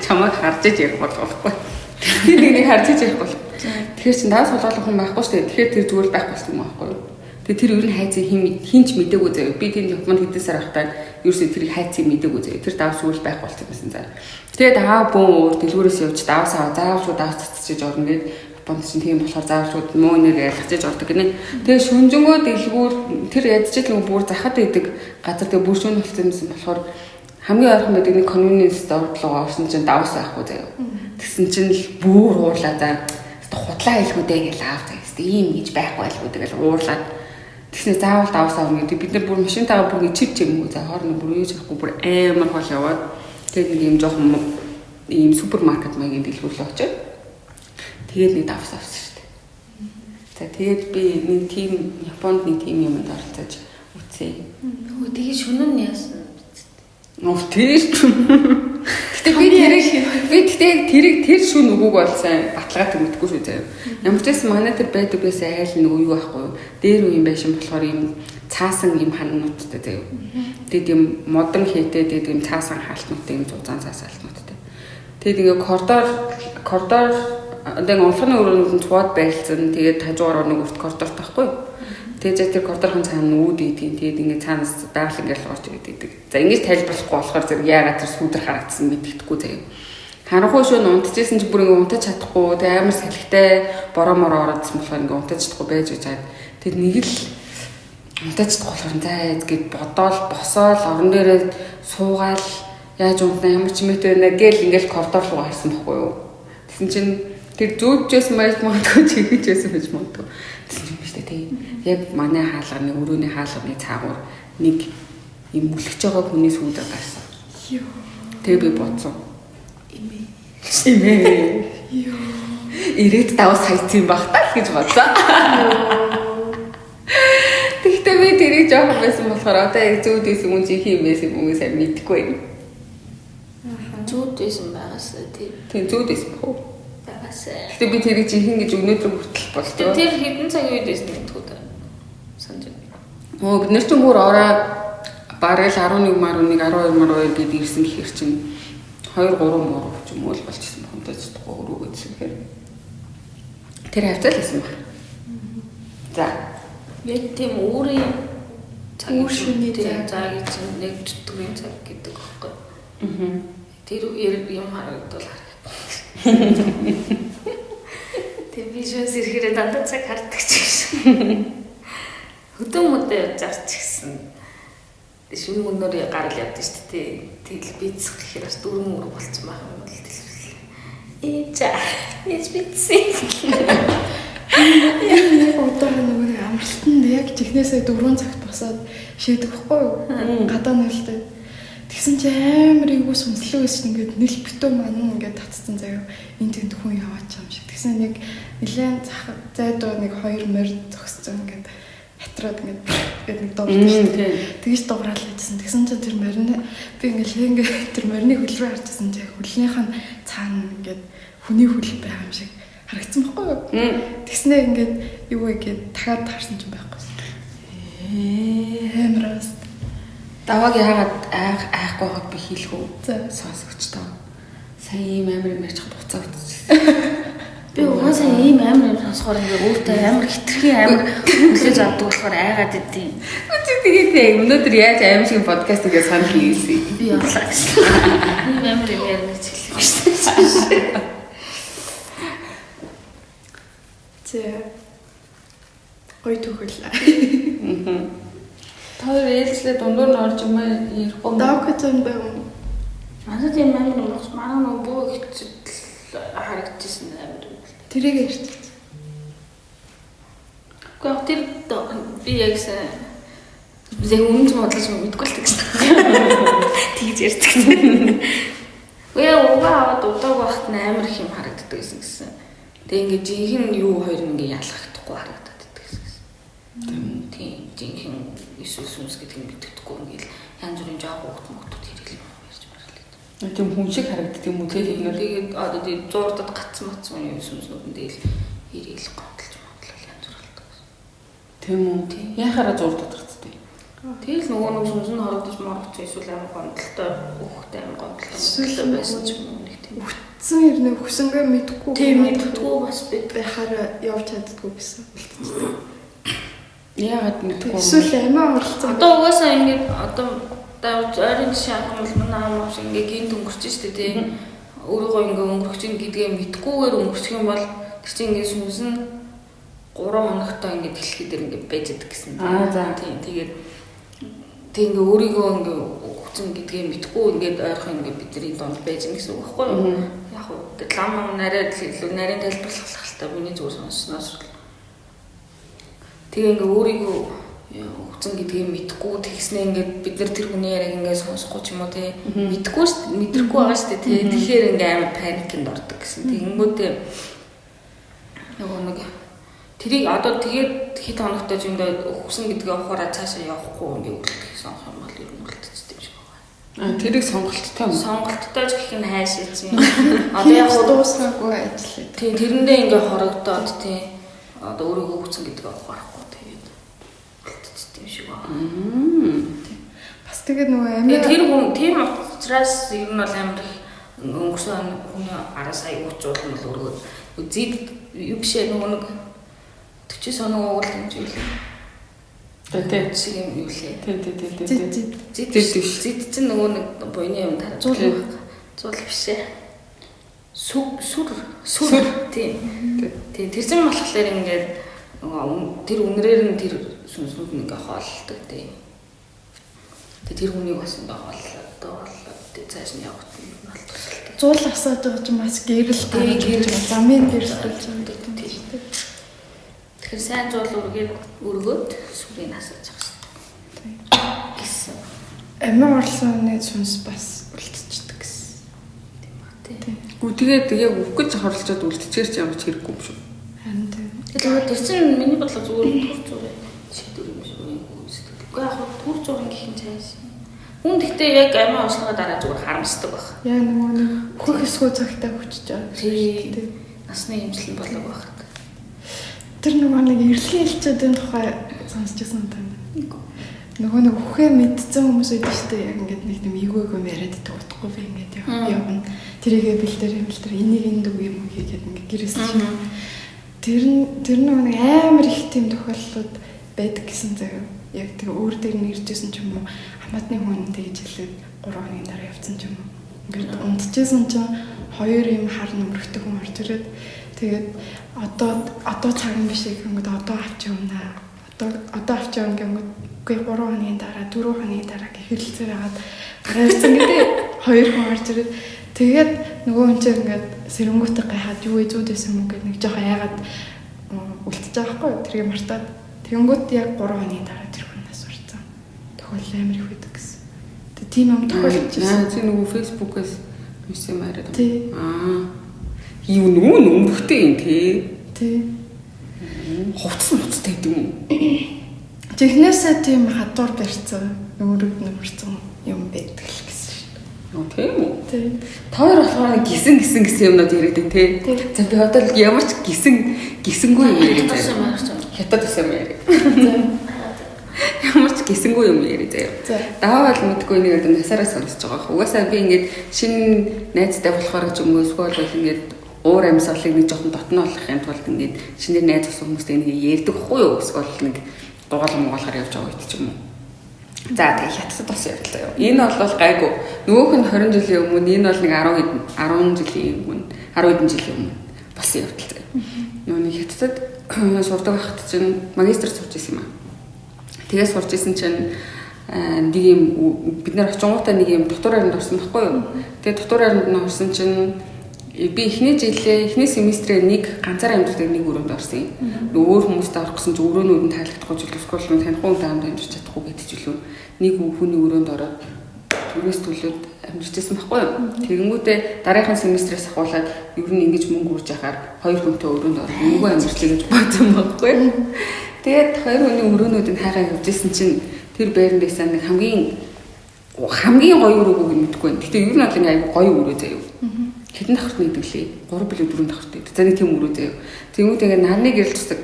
чамайг харж иж ярих болохгүй. Тэр нэг харж иж ярих болох. Тэгэхээр чин давс хулгайлах хүн байхгүй шүү дээ. Тэгэхээр тэр зүгээр байх болсон юм аахгүй юу? Тэгээ тэр ер нь хайцыг хинч мэдээгүй заяа. Би тэр Японд хэдэн сар байхдаа ерөөсөө тэр хайцыг мэдээгүй заяа. Тэр давс үйл байх болсон байсан заа. Тэгээд аа бөөн өөр дэлгүүрээс явж давс аваа заавал давс цацчих орно гэд Японд чинь тийм болохоор заавал муу нэр ялгаж ордог гинэ. Тэгээ шүнжэнгөө дэлгүүр тэр ядчил нэг бүр захад байдаг газар тэгээ бүр шүн болсон юмсан болохоор хамгийн ойрхон байдаг нэг конвенс дордлогоо орсон чинь давс байхгүй заяа. Тэгсэн чинь л бүр уурлаа за хутлаа хэлгүүдээ гэж аав заяа. Ийм гэж байхгүй байлгүй тэгэл уурлаад тэгснэ заавал давс авна гэдэг. Бид нар бүр машинтайгаа бүр чив чимгүй за хоорно бүр юу чахгүй бүр амар хол яваад тэгээд нэг юм жоохон ийм супермаркет маягийн дэлгүүрлээ очоод тэгээд нэг давс авсан шүү дээ. За тэгээд би нэг тийм Японд нэг тийм юмд оролцож үтсээ. Өө тэгээд шүнэн нь яасан? Нөө тэр Гэтэ тэр шүн өгөөг болсон баталгаатай мэдгүй шүү заяа. Ямар ч байсан манай тэр байдаг байсан айл нэг юу байхгүй юу. Дээр үе юм байшин болохоор юм цаасан юм ханнуудтай заяа. Тэгээд юм модон хийтэй тэгээд юм цаасан хаалтнуудтай юм зузаан цаасаалтнуудтай. Тэгээд ингээ коридор одоо онцгойн өрөөнүүд нь цууд байрлцсан. Тэгээд хажуугаар нэг урт коридор таахгүй. Тэгээд тэр коридорын цаана үүд идэх. Тэгээд ингээ цаанаас байгаль ингээл орж идэг. За ингэж тайлбарлахгүй болохоор зэрэг яагаад тэр сүудэр харагдсан мэддэхгүй заяа. Харанхуй шөнө унтчихсэн чи бүр ингээ унтаж чадахгүй. Тэгээд амар салхитай бороо мороо ороодсан болохоор ингээ унтаж чадахгүй байж байгаа. Тэгээд нэг л унтаж чадахгүй болохоор заа гэд бодоол босоол орон дээрээ суугаал яаж унтна ямар ч мэт байна гэл ингээл коридор руу гарсан байхгүй юу. Тэгсэн чинь тэр зүүжээс маш магадгүй чигжсэн байж магадгүй. Тэгсэн чинь биш дээ. Яг манай хаалганы өрөөний хаалганы цаагуур нэг юм үлгэж байгаа хүний сүудэ гарсан. Йоо. Тэгээ би бодсон. Имээ. Йоо. Ирээд давс хайцсан баг таа гэж бодсон. Тэгтээ би тэрийг жоохон байсан болохоор одоо яг зүүд байсан хүн чи хийм байсан юм уу сайн мэдэхгүй юм. Зүүд байсан байгаасаа тийм зүүд байсан бохоо. Байгаасаа. Тэгтээ би тэрийг чи хин гэж өнөөдөр хүртэл болтоо. Тэр хэдэн цаг үед байсан гэдэггүй даа. Санаж байна. Оо бид нар ч бүр ороо бараг 11 мар 1 12 мар 2 гээд ирсэн гэхэр чинь 2 3 мөр ч юм уу л болчихсон бохомдож чадахгүй өрөөгөө гэхээр тэр хавцал байсан баг. За яг тийм өөрийн Өөр шүний цаг чинь нэг төдгийн цаг гэдэг байхгүй. Тэр юм харагдвал тэр вижн зэрэгээр дандаа цаг хардаг ч гэсэн. Хөдөө мөдөө зарч гисэн. Шүн өнөр гарал явдаг шүү дээ. Тэгэл бицэх гэхээр бас дөрөв мөр болцсон байх юм бол хэлсэн. Ээж бицээ. Яг одоо нэг амралтанд яг чихнээсээ 4 цагт босоод шийдэг байхгүй юу? Гадаа нэлтэй. Тэгсэн чи амар ийг сүнслэг байсан ингээд нэл битүү маань ингээд татсан заяа. Энд тэнд хүн яваач юм шиг. Тэгсэн яг нэлээд зайдуу нэг 2 морь зогссон ингээд дотроо ингээд нэг дуурдаг шүү дээ. Тэгэж дуурал хийжсэн. Тэгсэн чинь тэр морины би ингээд тэр морины хөл рүү харчихсан чинь хөлнийх нь цаана ингээд хүний хөл байгаа юм шиг харагдсан байхгүй юу? Тэгснээ ингээд юу вэ гэд дахиад харсан чинь байхгүй. Хэмрээс давааг яагаад айхгүй байгааг би хийлгүү сонсогчдоо. Сайн ийм амар юм ярьж хад хуцаа утчихсан. Би угаасаа ийм амар юм сонсохоор ингээ өөртөө амар хитрхи амар хүлээж авдаг болохоор айгаад идэв. Тэгээд өнөөдөр яаж аим шиг подкаст гэж санал хийсэн. Би ядлаа гэсэн. Ийм амар юм ярина гэж хэлсэн. Гой төгөл. Тэр ээлжлээ дундуур нь орж юм ярихгүй. Даакцэн байв. Манайд юм амар юм бас манай нөгөө бөө ихчл харагдчихсан амар. Тэрийг ярьчих. Гэхдээ би яг зэ өмнө нь бодлож мэдгүй л гэсэн. Тэгж ярьдаг. Угаа аваад удааг байхад амар их юм харагддаг гэсэн. Тэгээ ингээ жинхэнэ юу хоёр ингээ ялгахдаггүй харагдаад байдаг гэсэн. Тийм жинхэнэ эсвэл сүнс гэдэг нь мэддэхгүй ингээл янз бүрийн жоо хөвгтмөтүүд хэрэглэм ярьж байна. Тийм хүн шиг харагддаг юм уу тийм нэг одоо тийм зурдад гацсан матсан юм сүнснүүд нь тэгэл ирээл гомдлж модлол янз бүр болдог. Тийм үү? Яхаараа зурдад гацдаг. Тэгэл нөгөө нэг сүнс нь хорогдож морогч эсвэл амар гомдолтой өөхтэй амар гомдолтой байсан ч юм уу нэг тийм. Утсан ирнэ хөсөнгөө мэдгүй. Тийм мэдгүй бас бид байхаараа явж чаддгүй гэсэн. Яагаад мэдгүй. Эсвэл амиа оролцсон. Одоо угаасаа ингээд одоо ойрын жишээ авах юм бол манай аав шиг ингээд гинт өнгөрч штэ тийм. Өөрийгөө ингээд өнгөрч гэдгээ мэдгүйгээр өнгөрчих юм бол тэр чинь ингээд сүнс нь 3 хоногтой ингээд дэлхий дээр ингээд байж идэг гэсэн. За тийм тэгээд тэг ингээ өөрийгөө ингээ хүчин гэдгээ мэдгүй ингээд ойрхон ингээ бидний донд байж гэн гэсэн үг байхгүй юу? Яг уу лам нарийн тайлбарлах хэрэгтэй миний зүгээр сонсноос. Тэгээ ингээ өөрийгөө хүчин гэдгээ мэдгүй тэгснээ ингээ бид нар тэр хүний яриаг ингээ сонсохгүй ч юм уу те мэдгүй шүү мэдрэхгүй байгаа шүү те тэгэхээр ингээ амар паникнд ордог гэсэн. Тэгэнгүүтээ нөгөө нэг тэрийг одоо тэгээд хэд хоногтой ч юм даа хүсэн гэдгээ авахаараа цаашаа явахгүй ингээ үлдэх сонгох юм бол ер нь үлдчихсэн юм шиг байна. Тэрийг сонголттой юм. Сонголттой ч гэх нь хайшаа чинь. Одоо яг дуусаагүй ажиллаа. Тийм тэрэндээ ингээ хорогдоод тийм одоо өөрийгөө хүсэн гэдгээ авахгүй тэгээд үлдчихсэн юм шиг байна. Бас тэгээд нөгөө амиа тэр хүн тийм учраас ер нь бол амар их өнгөрсөн хүний араас аюулчуул нь өөргөө зид юу бишээ нөгөө нэг 40 соноо уул юм шиг үлээ. Тэгээд шиг юм юу лээ. Зид чинь нөгөө нэг буйны юм тараа зуул бишээ. Сүр тийм. Тэр чинь болохоор ингээд нөгөө тэр үнрээр нь тэр сүнснүүд нь ингээ хооллдог тийм. Тэр хүнийг бас ингээ хооллоо цааш нь явах юм болчихлоо. Зуул асаад байгаа ч бас гэрэл замын гэрэл болж байгаа юм тийм. Тэгэхээр сайн зуул өргөөд сүрийг асааж байгаа шүү гэсэн. Амиа орлооны сүнс бас үлдчихдэг гэсэн. Тийм. Гү тэгээд яг өөх гэж хорлцоод үлдчихэр ч ямар ч хэрэггүй юм шүү. Харин тийм. Тэгээд тэр чинь миний бодлоо зүгээр тур зураг шийдвэр юм шиг үүсдэг. Гэхдээ яг тур зураг гэх юм цааш. Хүн гэхдээ яг амиа ослогоо дараа зүгээр харамсдаг баг. Яа нөгөө нэг хөх эсгүү цагтаа хүчиж байгаа. Тийм. Насны хэмжлэн болог баг. Тэр нөгөө нэг эрэлхий хэлчүүдийн тухай сонсчихсан тань. Нөгөө нэг үхээ мэдсэн хүмүүс байдаг шүү дээ. Яг ингээд нэг юм ийгүйгүй яриад идэх утгагүй би ингээд явна. Тэрийгээ бэлдэр энийг энд үг юм хийгээд ингээд гэрээс чинь. Тэр нөгөө нэг амар их тийм тохиолдлууд байдаг гэсэн заяа. Яг тэр өөр дээр нь иржсэн ч юм уу хамаатны хүн тэгж хэлээд 3 хоногийн дараа явцсан ч юм уу. Ингээд унтчихсан чинь 2 юм хар нөмрөхтэй хүн орж ирээд тэгээд одоо цаг юм биш гэнгээд одоо авч явна. Одоо авч явна гэнгээд үгүй 3 хоногийн дараа 4 хоногийн дараа гэхэлцээр хагаад гараа ирсэн гэдэг 2 хүн орж ирээд тэгээд нөгөө хүн чинь ингээд сэрэнгүүтээ гайхаад юу эзүүдээс юм гээд нэг жоохон яагаад үлдчихэж байгаа хгүй тэрийг мартаад тэгэнгүүт яг 3 хоногийн дараа тэр хүн нас урцсан. Тохиол амар их байдаг гэсэн. Тэгээд тийм юм тохиолдчихсан. Чи нөгөө фэйсбүүкээс юусэн маяраад юу нөмрөхтэй юм тий. Тий. Хувцсан гэдэг юм уу? Жихнээсээ тийм хадуур барьсан, өөрөд нэмэрсэн юм байдаг л гэсэн шүү дээ. Тийм үү? Тийм. Тоор болохоор гисэн юмнууд яриад тий. За би одоо ямар ч гисэнгүй юм яриад байна. Хятад юм яриад. Ямар ч гисэнгүй юм яриад заяа. Даавал мэдгүй нэг одоо насаараа сонсож байгаа. Угаасаа би ингээд шинэ найзтай болохоор ч юм уу эсвэл ингээд уур амьсгалыг нэг жоохон дотно болгохын тулд ингээд шинээр найз ус хүмүүстэй нэг ярьдаг хгүй юу? Эсвэл нэг дугаал муугаалгаар явж байгаа үед ч юм уу. За тэгээ хятадд бас явдлаа юу. Энэ бол гайгүй. Нөгөөх нь 20 жилийн өмнө, энэ бол нэг 10 жилийн өмнө, 10 хэдэн жилийн өмнө болсон явдал. Нөгөө хятадд сурдаг байхад чинь магистр сурч ирсэн юм аа. Тэгээ сурч ирсэн чинь нэг юм бид нар очингуудаа нэг юм дотор харинд орсон байхгүй юу. Тэгээ дотор харинд нь орсон чинь би эхний семестрээр нэг ганцаараа амьдардаг нэг өрөөнд орсон юм. Өөр хүмүүстэй орох гэсэн чинь өрөөнүүд нь таалагдахгүй ч эсвэл танихгүй таамд амьдарч чадахгүй гэдэг ч үлээ. Нэг хүний өрөөнд ороод түрээс төлөөд амьдарчсэн байхгүй юу. Тэгэнгүүтээ дараагийн семестрээс ахуулаад ер нь ингэж мөнгө үрж яхаар хоёр хүнтэй өрөөнд орох мөнгө амьдарчлаа гэж бодсон байхгүй юу. Тэгээд хоёр хүний өрөөнүүд нь хайгаа явжсэн чинь тэр байранд байсан нэг хамгийн гоё өрөөг мэдгүй байна. Гэтэ ер нь бол нэг аягүй гоё өрөө заяа. Хэдэн давхарт нэгдэг лээ. 3 билүү 4 давхарт нэгдэг. За нэг тийм өрөө заяа. Тэгмүүдээ нарны гэрэл тусдаг.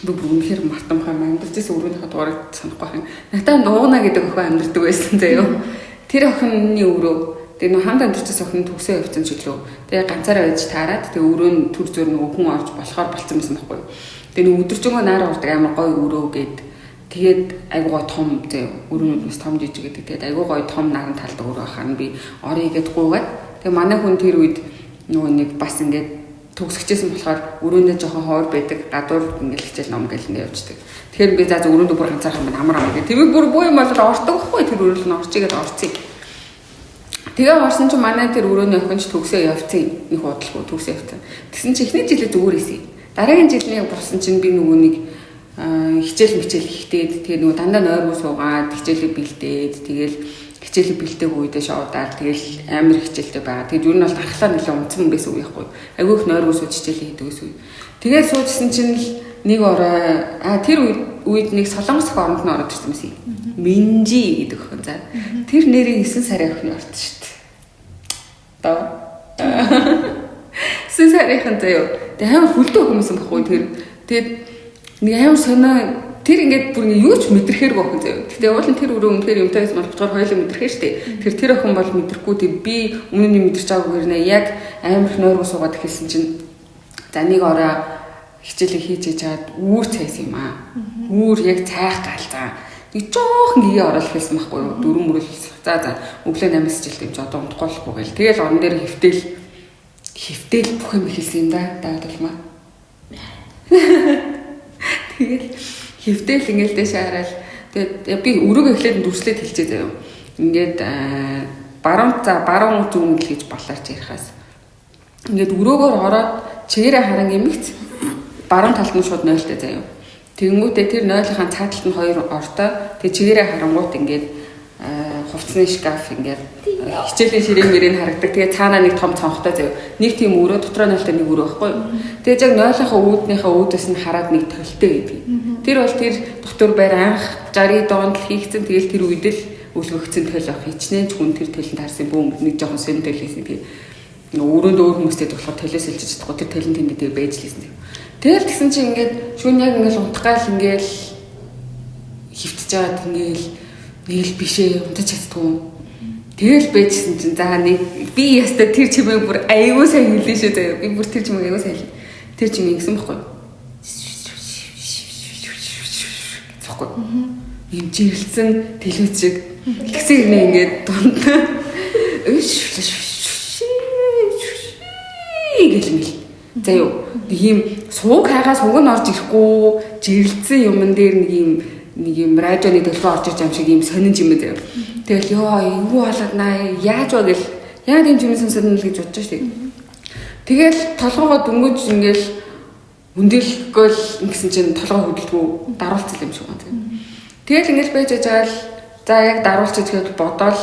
Би бүр үнэхээр мартамхаа амьдарчсэн өрөөнийхөө дугаарыг санахгүй байна. Натаа дуугна гэдэг охин амьдардаг байсан заяа. Тэр охины өрөө тэгээ нөө хамт амьдарчсэн охин төгсөө явцсан ч гэлөө. Тэгээ ганцаараа байж таарад тэгээ өрөө нь төр зөр нөгөө хүн орж болохоор болцсон байсан байхгүй юу. Тэгээ нөгөө өдөржингөө наар ордог амар гоё өрөө гээд тэгээд айгуу гоё том заяа. Өрөөнүүд бас том жижиг гэдэг. Тэгээд айгуу гоё том наран талдаг өрөө ахаар би орё гээд гуугаад тэгээ манай хүн тэр үед нөгөө нэг бас ингээд төгсгчээсэн болохоор өрөөндөө жоохон ховор байдаг. Гадуур ингээд хичээл ном гэл ингээд явждаг. Тэгэхээр би за өрөөндөө бүр ганцаархан байна амар гэх. Тэгээ бүр буу юм бол ордог байхгүй тэр өрөөл нь орчихгээд орцъя. Тэгээ орсон чинь манай тэр өрөөний охинч төгсөө явцсан. Нэг худалгүй төгсөө явцсан. Тэгсэн чинь эхний жилээ зүгээр ийсэн. Дараагийн жилийн болсон чинь би нөгөө нэг хичээл ихтээд тэгээ нөгөө дандаа нойргоо суугаад хичээлээ бэлдээд тэгэл хичээлээ бэлдээх үедээ шоудаад тэгэл амар хичээлтэй байгаа. Тэгэд юу нь бол гарахлаа нэлээ унцсан байсан үе байхгүй. Айгүй их нойргоо сууж хичээлээ хийдэг ус үе. Тэгээд суужсэн чинь нэг орой тэр үед нэг солонгос оронд нь ороод ирсэн юм. Минжи гэдэг охин за. Тэр нэрийн 9 сарын охин орсон шүү дээ. Таа. 9 сарын заяа. Тэгээ амар хүлдөө хүмүүс юм баггүй тэр. Тэгээд нэг амар сонио тэр ингээд бүр юу ч мэдрэхээргүй охин заяа. Гэтэ уул нь тэр өрөө үнэхээр юмтайс болчихоор хоёулаа мэдрэхээ штэ. Тэр охин бол мэдрэхгүй тэг би өмнө нь мэдэрч байгаагүй нэ яг амар их нойргоо суугаад хэлсэн чинь за нэг орой хичээлээ хийж чаад үүр цайсан юм аа. Үүр яг цайх галзаа. Нэг жоохон гээ орол хэлсэн байхгүй юу? Дөрөв мөрөл. За өглөө 8-аас жилтэй юм чи одоо унтахгүй болохгүй гэл. Тэгэл орон дээр хөвтөл бүх юм хэлсэн юм да. Даваад болмаа. Тэгэл хөвтөл ингээл дэше хараад тэгээд би өрөөгөө эхлээд дүрслээд хэлчихээ заяа. Ингээд баруун зүүн гэж балаарч ярихаас. Ингээд өрөөгөөр ороод чигээрээ харан эмэгц баруун талд нь шууд нойлтой заяа. Тэнгүүтээ тэр нойлынхаа цаад талд нь хоёр ортой. Тэгээ чигээрээ харангуут ингээд хувцсны шкаф ингээд хичээлийн ширээн мөрийг харагдаг. Тэгээ цаанаа нэг том цонхтой заяа. Нэг тийм өрөө дотроо нойлтой нэг өрөө байхгүй юу? Тэгээ яг нойлынхаа үүднийхээ үүдээс нь хараад нэг толтой гэдэг. Тэр бол тэр доктор байр анх 60-ийн доонд л хийгдсэн. Тэгэл тэр үед л өлгөгцсөн төл ах хичнээн ч хүн тэр төлөнд харсан бүүн нэг жоохон сэн төл хийсэн. Тэгээ өрөөнд өөр хүмүүстэй болохоор төлөөс илжиж чадахгүй тэр төлөнд тэнд дээр байж лээсэн. Тэгэл тэгсэн чинь ингээд шүүн яг ингээд унтгаал ингээд хөвтөж жаад ингээд нэг л бишээ унтаж чаддгүй. Тэгэл байжсэн чинь за нэг би яста тэр чимээ бүр аягүй сайн хэлээ шүү дээ. Би бүр тэр чимээ аягүй сайн хэл. Тэр чимээ ингэсэн байхгүй. Цохгүй. Ийм жирлсэн телевизэг гэсэн юм ингээд дунд. Гэлмэл. За юу ийм сууг хайгаа сууг нь орж ирэхгүй жирлсэн юмн дээр нэг юм радионы төлөвөө орж иж юм шиг ийм сонин юм заяа. Тэгэл ёо юу болоод наа яаж вэ гэл яг тийм юм сонин л гэж бодож штеп. Тэгэл толгоогоо дөнгөж ингээл үндэлгөөл ингэсэн чинь толгоо хөдөлгөө даруулцал юм шиг байна. Тэгэл ингээл байж ажаал за яг даруулчих гэж бодоол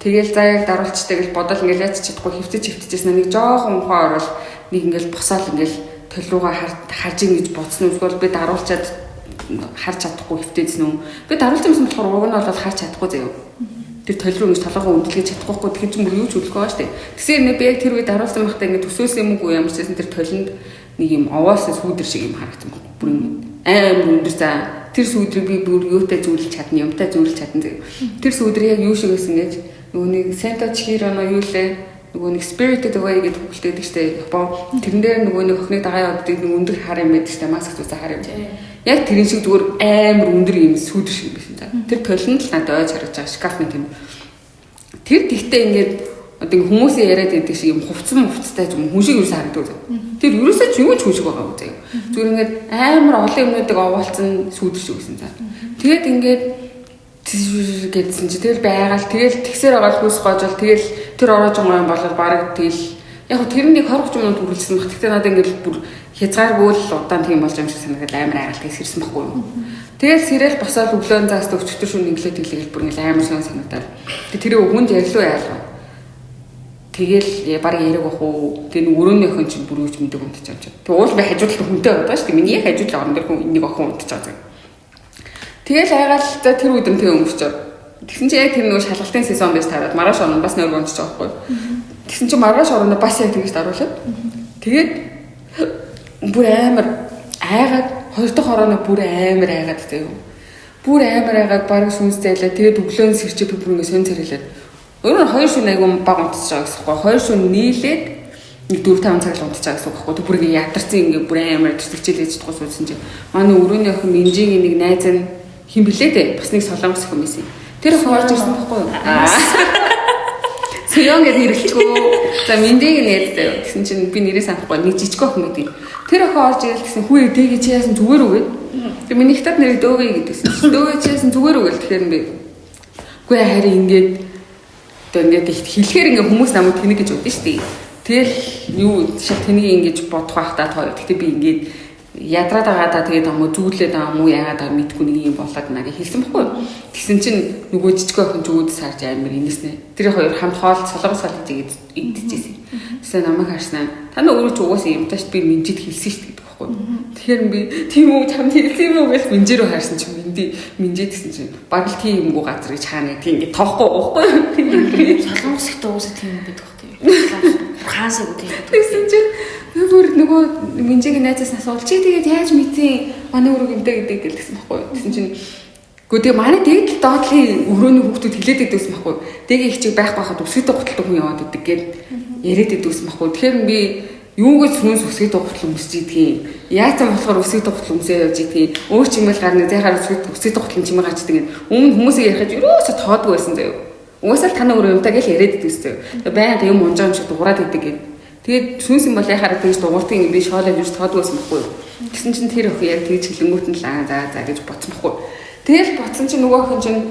тэгэл за яг даруулчтай гэж бодоол ингээл яаж чадахгүй хөвтөжсэн нэг жоохон ухаан орол нэг ингээл босаал ингээл төл руугаа харж ийн гэж бодсон юм. Эсвэл би даруулчаад харж чадахгүй хөвтэйсэн үү. Би даруулсан юмсан болохоор уг нь бол харж чадахгүй заяа. Тэр толь руу ингэж толгоо өндөрлөж чадахгүй тэгэхээр ч мөр юу ч үлэхгүй байгаа шүү дээ. Тэгсээр би яг тэр үед даруулсан байхдаа ингэ төсөөсөн юм уу ямар ч байсан тэр толинд нэг юм овоос сүүдэр шиг юм харагдсан байна. Бүр амар өндөр за тэр сүүдрийг би бүр юутай зүүлж чадна, юмтай зүүлж чадна заяа. Тэр сүүдрийг яг юу шиг байсан гэж нөгөө нэг Santa Chirano юу лээ нөгөө нэг Spirited Away гэдэг хөлтөөд штэ Япон тэрэн дээр нөгөө нэг охины дагаа явдаг нэг өндөр хар юм байдаг штэ маск зүүсэн хар юм. Яг тэрэн шиг зүгээр амар өндөр юм сүүдэр шиг байсан за. Тэр толинд л надад ойж харагдаж байгаа шкафны тийм. Тэр тэгтээ ингээд одоо хүмүүсийн яриад байдаг шиг юм хувцтай юм хүн шиг юусэн харагдав. Тэр ерөөсөө ч юу ч хүн шиг байгаа үү. Зүгээр ингээд амар олон юмнуудыг овоолцсон сүүдэр шиг байсан за. Тэгээд ингээд гэдсэн чи тэгэл байгаал тэгэл тэгсээр байгаа хүйс гоожол тэгэл тэр ороож байгаа юм бол баг тэгэл яг тэрний 20 минут үргэлжлсэн баг. Тэгтээ надад ингээд бүр хязгааргүй л удаан тийм болж юм шиг санагдаад амар айгаал тэгс ирсэн байхгүй юу. Тэгэл сэрэл босоод өглөөн заас өчтөр шөнө инглээ тэглээл бүр ингээд амар сон санагдаад. Тэр хүнд ярилуу яалаа. Тэгэл баг яриг ах уу. Тэр өрөөний охин чинь бүр үуч мэддэг унтчих юм чи. Тэг уул би хажуудлах хүнтэй байгаа шүү дээ. Миний яг хажуудлах орон дээр хүн нэг охин унтчих байгаа. Тэгэл айгаал за тэр үдэмтэй өнгөрчөө. Тэгсэн чинь яг тэр нөгөө шалгалтын сезон байж таараад маргааш орно бас нэг унтчих байгаа байхгүй. Тэгсэн чинь маргааш орно бас яг тэгж даруулаад. Тэгээд бүр амар айгаад хоёр дахь орооно бүр амар айгаад заяа. Бүр амар айгаад баг сүнс зайлаа. Тэгээд өглөөн сэрчээ бүр ингэ сон царилаад. Өөрөөр хоёр шөнө айгу баг унтчих байгаа гэсэн байхгүй. Хоёр шөнө нийлээд нэг 4-5 цаг л унтчих байгаа гэсэн байхгүй. Бүр ингэ ядарсан ингэ бүр амар төсөгчээлж чадахгүй суудсан чинь манай өрөөний охин Минжигийн нэг найз нь хин блээ дээ. Бас нэг солонгос охин байсан. Тэр охин орж ирсэн байхгүй юу? Сөён гэдэг хэрэглэхгүй. За Минжиг нь ярьдаа. Тэгсэн чинь би нэрээ санахгүй нэг жижиг охин гэдэг. Тэр охин орж ирэл гэсэн хүү дэгээ чи яасан зүгээр үү гэв. Тэг миний хятад нэрийг дөөгэй гэдэгсэн. Дөөгэй чи яасан зүгээр үү гэл тэгэхээр би үгүй харин ингээд одоо ингээд хэлэхээр ингээд хүмүүс намайг тэнэг гэж бодсон шүү дээ. Тэгэл юу шат тэнийг ингэж бодох байхдаа тоо. Тэгтээ би ингээд ядраад байгаа да тэгээд амуу зүүлээд байгаа мүү яагаад байгаа мэдгүй нэг юм болоод наги хэлсэн баггүй. Тэгсэн чинь нөгөө жижиг охин зүуд сарж амар инээснэ. Тэр хоёр хамт хоол солонгос хоол игээд идчихсэн. Тэгсэн намайг харснаа. Та нар өөрөө ч угаасаа юмтааш би Минжид хэлсэн шүү дээ гэдэг баггүй. Тэгэхээр би тийм үү чамд хэлсэн юм уу гэж Минжи рүү харсан чинь Минжид гэсэн чинь баг л тийм юмгүй газар гэж хаана тийм ингэ тоохгүй баггүй. Солонгос ихтэй уусаа тийм юм байдаг баггүй. Хаасаа үгүй. Тэгсэн чинь бүр нөгөө Минжигийн найзаас асуул чи тэгээд яаж мэдсэн манай өрөө гэмтэй гэдэг гэсэн баггүй. Тэгсэн чинь гоо тэгээ манай дээд доотлын өрөөний хүүхдүүд хилээд идэгсэн баггүй. Тэгээ их чиг байх байхад өсгөд гуталтай хүн яваад идэг гэд яриад идэгсэн баггүй. Тэгэхээр би юугүйс сүнс өсгөд гутал өмсөж идэгин. Яасан болохоор өсгөд гутал өмсөө явж идэгин. Өөр чимэл гарны зайхаар өсгөд гутал чимээ гарч идэгин. Өмнө хүмүүсийг ярихад ерөөсө тоодгүй байсан заяа. Угаасаа л таны өрөө юмтай гэж яриад идэгсэн заяа. Баян юм унжаа юм шиг дуурайд идэг гэд. Тэгээд сүнс юм бол яхаар тэгж дууртын би шоолоод юус тоодгүй байсан байхгүй юу. Тэгсэн чинь тэр охин яг тэгж хэлэнгүүт нь л за гэж бодсон байхгүй. Тэгэл бодсон чинь нөгөө охин чинь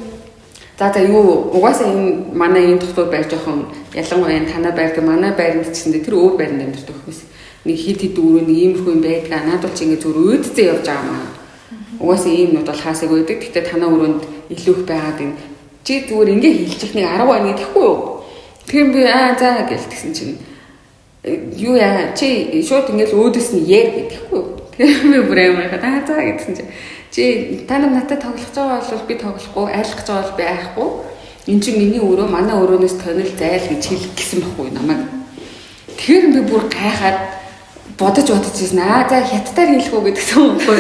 за юу угаасаа энэ манай энэ тогтууд байр жоохон ялангуяа танаа байр манай байранд гэсэндээ тэр өөр байранд амьдардаг хүмүүс. Нэг хит хит өрөө нэг иймэрхүү юм байдаг. Надад бол чи ингэ зүр өөдцөө явж байгаа маа. Угаасаа ийм нууд бол хаасаг байдаг. Гэтэ танаа өрөөнд илүү их байгаад энэ чи зүгээр ингэ хэлчих нэг 10 байна гэхгүй юу. Тэгэхээр би за гэж тэгсэн чинь юу яа чи шууд ингээл өөдөөс нь яа гэхгүй юу. Тэгэхээр би бүр амар хаа за гэсэн чинь чи та нар надад тоглох байгаа бол би тоглохгүй, айлах гэж байгаа бол би айхгүй. Энд чинь миний өрөө, манай өрөөнөөс тонил зайл гэж хэлэх гэсэн байхгүй намайг. Тэгэхээр би бүр гайхаад бодож ирсэн. За хятадаар хэлэх үү гэдэгсэн юм уу?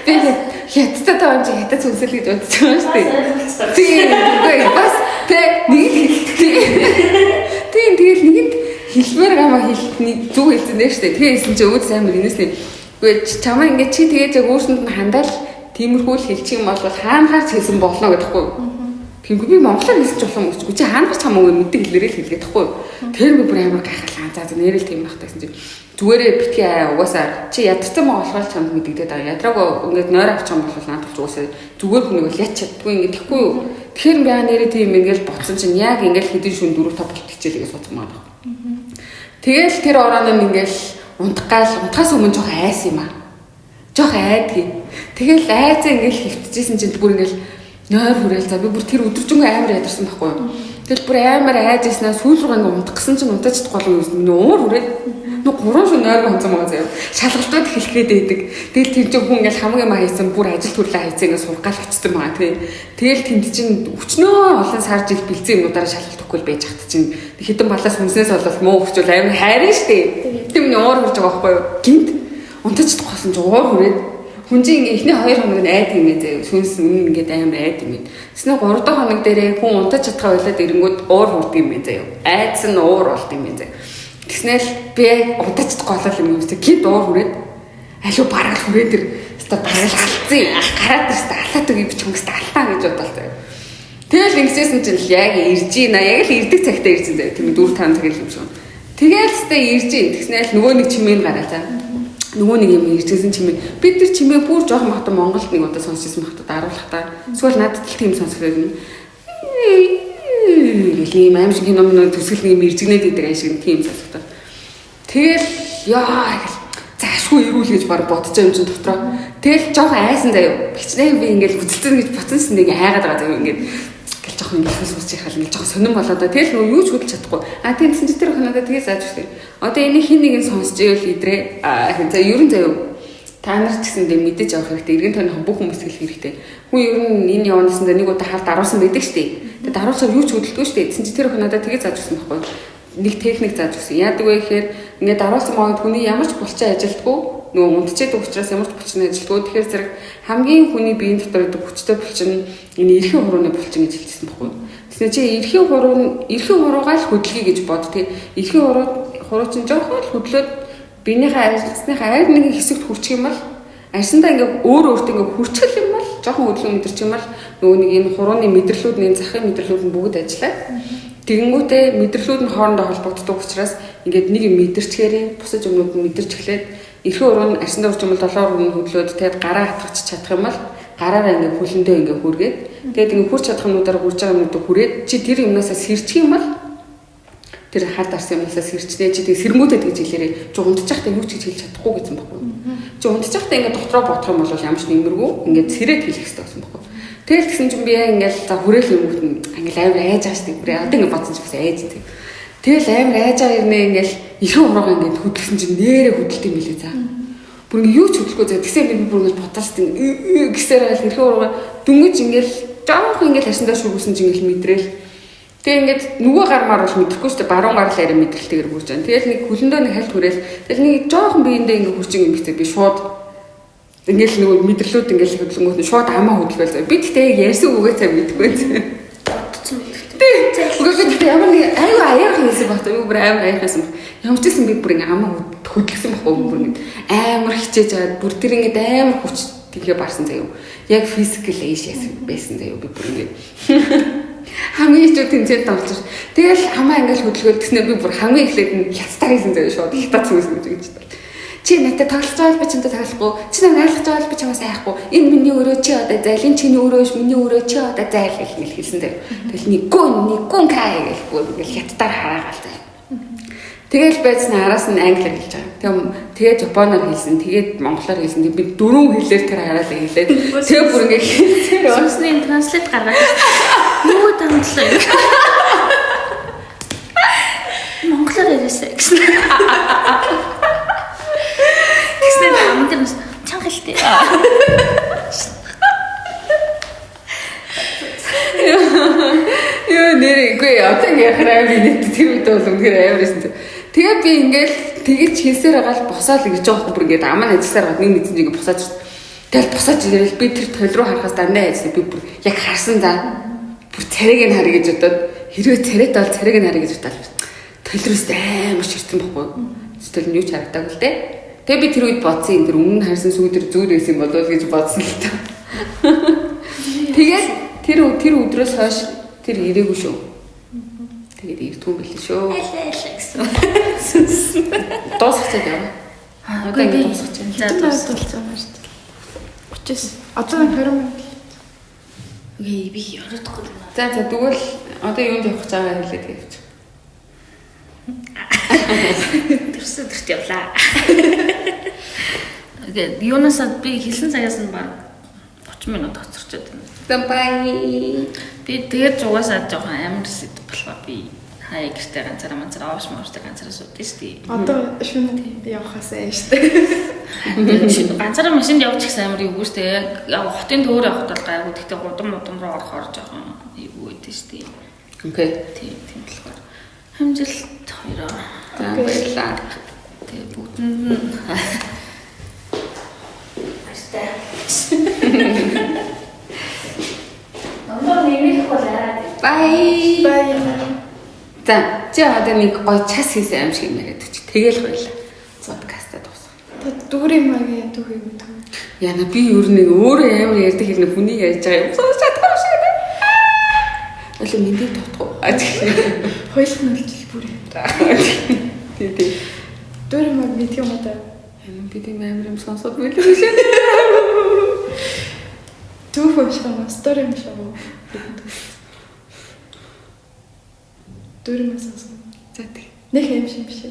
Би хятадтай таавч хятад сүнсэл гэж бодож байгаа шүү дээ. Тийм үгүй бас тэгэл нэгэнд хэлмээр гамаа хэлний зүг хэлсэн дээ шүү дээ. Тэгээс чи өөд сайн мөрнэсний. Үгүй чамаа ингээд чи тэгээд яг өөрсөнд нь хандаал тиймэрхүү л хэлчих юм бол хаана гарч хэлсэн болно гэдэгхгүй. Тэгвэл би монголоор хэлж болох юм уу? Чи хаана гарч хамаагүй мэддэг хэлээрээ л хэлгээд тахгүй. Тэр би бүр амар гайхалаа. За нэрэл тийм байх гэсэн чи зүгээрээ битгий угаасаа чи ядарсан маа болохоор чамд мэддэгдээд байгаа. Ядраагаа ингээд нойр авчих юм бол надад ч угаасаа зүгээр хүнийг бол яч чаддгүй ингээд тэгэхгүй юу. Тэгэхээр би нэрээ тийм ингээд ботсон чинь яг ингээд хэдэн шүн 4-5 болт хичээлээ сууцсан маа. Тэгэл тэр ороонд ингээд унтахаас өмнө жоох айс юм аа. Жоох айдгий. Тэгэл айцаа ингээд хөвтөжсэн чинь бүр ингээд нойр хүрээл за би бүр тэр өдөржингөө амар ядарсан байхгүй юу. Тэгэл бүр амар айжсанаа сүүл рүү ингээд унтах гэсэн чинь унтаж чадахгүй юм. Миний уур хүрээд Нуу 3 шөнө нойрго онцсон байгаа заяа. Шалгалтууд хэлэхэд байдаг. Тэгэл тэр чинь хүн ингээл хамгийн маа хийсэн бүр ажил төрлөө хайцаа ингээд сурах гал очсон байгаа тий. Тэгэл тэнд чинь өчнөө олон сар жил бэлзэн юмудаараа шалгалт өгөхгүй байж хат чинь хэдэн балаас хүнснээс болол муу өгчүүл амар хайрын штэ. Тэр миний уур хурж байгаа байхгүй юу? Гинт унтаж тохсон ч уур хүрээд хүн чинь ингээ эхний 2 хоног нь айд юм заяа. Сүнс үнэн ингээд амар айд юм. Тэснэ 3 дахь хоног дээрээ хүн унтаж чадхаа болоод ирэнгүүд уур хурд юм заяа. Айдс нь уур болт юм заяа. Тэснэл би удаж голол юм юмсаа гид уур хүрээд алуу бараг хүрээд тэр өстө бараг алдсан гараад өстө алаад өгье бич хүмүүст алдаа гэж бодлоо. Тэгэл ингэсэн чинь яг ирж ийна яг л ирдэг цагтаа ирсэн заяа. Тийм 4 5 цаг юм шиг. Тэгэл өстө ирж ийн тэснэл нөгөө нэг чимээн гараалаа. Нөгөө нэг юм иржсэн чимээ. Бид тэр чимээ бүр жоох махта Монголд нэг удаа сонсчихсан махта даруулахтаа. Эсвэл надад л тийм сонсгоод юм. Ийм аим шиг юм төсөл нэг юм иржигнээд идэг ашиг тийм сонсогдоо. Тэгэл яа заашгүй ирүүл гэж баг бодож байгаа юм чинь дотроо. Тэгэл жоох айсан заяа. Бичнээ би ингээл үзэлцэн гэж ботсон нэг айгаад байгаа заяа ингээд. Ингээл жоох ингээд хүсвэж яхал ингээл жоох сонирн болоод тэгэл нөгөө юу ч хөдөлж чадахгүй. Тэгсэн чинь тэр охиноо тэгээ зааж өгсөн. Одоо энийг хин нэг нь сонсч ивэл идрээ. За ерөн заяа. Та нар ч гэсэндээ мэдээж авах хэрэгтэй. Иргэн тойрны бүх хүмүүс хэлэх хэрэгтэй. Хүн ер нь энэ явнасандаа нэг удаа хард аруулсан байдаг шүү дээ. Тэгээд аруулсаар юу ч хөдөлдөггүй шүү дээ. Тэгсэн чинь тэр охиноо тэгээ зааж өгсөн байхгүй. Нэг техник зааж өгсөн. Яадаг вэ гэхээр ингээд аруулсан мод хүний ямар ч булчин ажилтгүй нөгөө унтчээдэг учраас ямар ч булчин ажилтгүй. Тэгэхээр зэрэг хамгийн хүний биеийн дотор байдаг хүчтэй булчин энэ эрхийн хурууны булчин гэж хэлсэн байхгүй. Тэснэ чи эрхийн хуруугаа л хөдөлгий гэж бод. Тэгээ эрхийн хуруу чинь жоохон л хөдлөөд биенийхээ арьсныхаа арь нэг хэсэгт хүрчих юм бол арьсандаа ингээ өөртөө ингээ хүрчихэл юм бол жоохон хөдөлгөөн мэдэрч юм бол нөгөө нэг энэ хурууны мэдрэлүүд нь захын мэдрэлүүд нь бүгд ажиллаад тэгэнгүүтээ мэдрэлүүд нь хоорондоо холбогддог учраас ингээд нэг юм мэдэрчгээрээ бусад юмнууд нь мэдэрч эхлээд эрхэн уруу нь арьсандаа хүрч юм бол долоо уруу нь хөдлөөд тэгээд гараа хатгах чадах юм бол гараараа ингээ хөлөндөө ингээ хүргээд тэгээд ингээ хүрч чадах юмнуудаараа хүрч байгаа юмнуудаа хүрээд чи тэр юмнасаа сэрчих юм бол тэр хард арсан юмнасаа сэрчнээ чи тэг сэрмүүдэд гэж хэлээрээ чи унтчих та юу ч гэж хэлж чадахгүй гэсэн байхгүй. Чи унтчих та ингээ дотроо бодох юм бол ямар ч нэмэргүй ингээ сэрээд хэлэх хэрэгтэй гэсэн байхгүй. Тэгэл гэсэн чинь би яа ингээл за хүрээл юмгууд нь ингээл амар айж байгаа шүү дээ. Одоо ингээ бодсон ч бас айж тийм. Тэгэл амар айж байгаа юм ингээл эрхэн уруугаа ингээ хөдөлсөн чинь нэрээ хөдөлт юм билээ за. Бүр ингээ юу ч хөдлөхгүй за тэгсэн би бүр ингээ бодож тийм гэсээр айл эрхэн уруугаа дөнгөж ингээл жоох ингээл хашиндаа шүгсэн чинь ингээл мэдрээл. Тэгээ ингээд нөгөө гармаар бол мэдрэхгүй шүү дээ. Баруун гар л арай мэдрэлтэйгээр хүрч байгаа. Тэгэл нэг хөлөндөө нэг хальт хүрээл. Тэгэл нэг жоохон биендээ ингээ хүрчин юм ихтэй би шууд ингээл нөгөө мэдрэлүүд ингээл хөдлөнгөт шууд амаа хөдлөөл заа. Би тэгтээ ярьсан үгээ цаа мэдгүй заа. Бодсон мэдгүй. Үгүй ямар нэг аюу аяах хийсэн багтаа. Би бүр амар аяахсан. Ямар ч гэсэн би бүр ингээ амаа хөдлөсөн байхгүй бүр ингэ амар хичээж аваад бүр тэр ингээ амар хүч тийхээ барсан заа юу. Яг физикал эйш байсан заа юу би бүр ингээ хамгийн их тэнцэнт орж. Тэгэл хамаа ингээл хөдөлгөөл гэснээр би бүр хамгийн эхлээд нь хятадаар хийсэн заяа шууд хятадсан юм гэж байна. Чи надад тоглож байгаа би чамд тоглохгүй. Чи намайг айлгаж байгаа би чамаас айхгүй. Энэ миний өрөө чи одоо зайлын чиний өрөөш миний өрөө чи одоо зайл гэх мэл хэлсэн заяа. Тэгэл нэггүй кай гэлгүй ингээл хятадаар хараагаал заяа. Тэгэл байцны араас нь англиар хэлж байгаа. Тэгээд японоор хэлсэн. Тэгээд монголоор хэлсэн. Би дөрөв хэлээр тэр хараалаа хэлээд. Тэгээ бүр ингээ хэлсэн. Сонсны транслейт гаргаад юу танилцлаа. Монголоор ярьсан гэсэн. Тэгснээр амдэрс чанга хэлтэй. Юу нэрээ одоо яхаа би нэг тэр үед бол үнэхээр амарсан. Тэгээ би ингээл тэгэж хэлсээр байгаа л босоод ингэж жоохон бүр ингээд аман ажилласаар гад нэг мэдсэн чинь ингээд босоод. Тэгэл босоод ирэл би тэр тойл руу харахаас дандаа ажилласан би бүр яг харсан за бүр царайг нь харъя гэж бодоод хэрвээ царайд бол царайг нь харъя гэж бодоод тойл рууст амар ширтэн байхгүй. Тойл нь юу ч харагдаагүй л дээ. Тэгээ би тэр үед бодсон энэ тэр өмнө харсан сүүдэр зүүр байсан юм болов гэж бодсон л та. Тэгээд тэр өдрөөс хойш тэр ирээгүй шүү. Тэгээд ирдгүй юм билээ шүү. Айлаа гэсэн. Дуусчихад яваа. Одоо ингэ дуусчихсан. За дуусчихсан байна шүү дээ. Өчөөс одоо 20 минут. Үгүй би яриадахгүй юм. За тэгвэл одоо юунд явах гэж байгаа хэлээд явж. Тэрсээ явлаа. Окей, юунасаа би хэлсэн цагаас нь баг 30 минут хоцорчод байна. Тамбай. Би тэгээд зугаасаа жоохон амар сэт болохоор би хаяа гэртээ ганцаараа манцаараа овш мовштой ганцаараа суудаг шүү дээ. Одоо шөнө явахаас айш дээ. Ганцаараа машинд явж ихсэн амар юу шүү дээ. Яг хотын төөр явахад бол гайгүй. Гэхдээ гудам руу орохоор жоохон юу гэдэг шүү дээ. Окей. Тийм болохоор хамжилт хоёроо. За баярлалаа. Тэгээ бүгдэнд нь баяртай. Номер нэмэх бол арай. Бай. За чи одоо нэг гоё час хийсэн юм шиг яриад өч. Тэгэл баялаа. Подкастаа дуусах. Дүүрийн магийн түүхийг мэдв. Яна би юу нэг өөрөө амар ярьдаг хэрнээ хүний ярьж байгаа юм. Сонсож чадахгүй шиг байна. Олоо мэдээг тутах. Хоёулах нь жил бүрээ. Тий. Дүүрийн маг мэдв юм одоо. Би тийм амар юм сонсоод байлгүй шээ. Түүх юм стори юм шиг. Дүүрийн маг сонсон. За тий. Нэг юм шиг биш.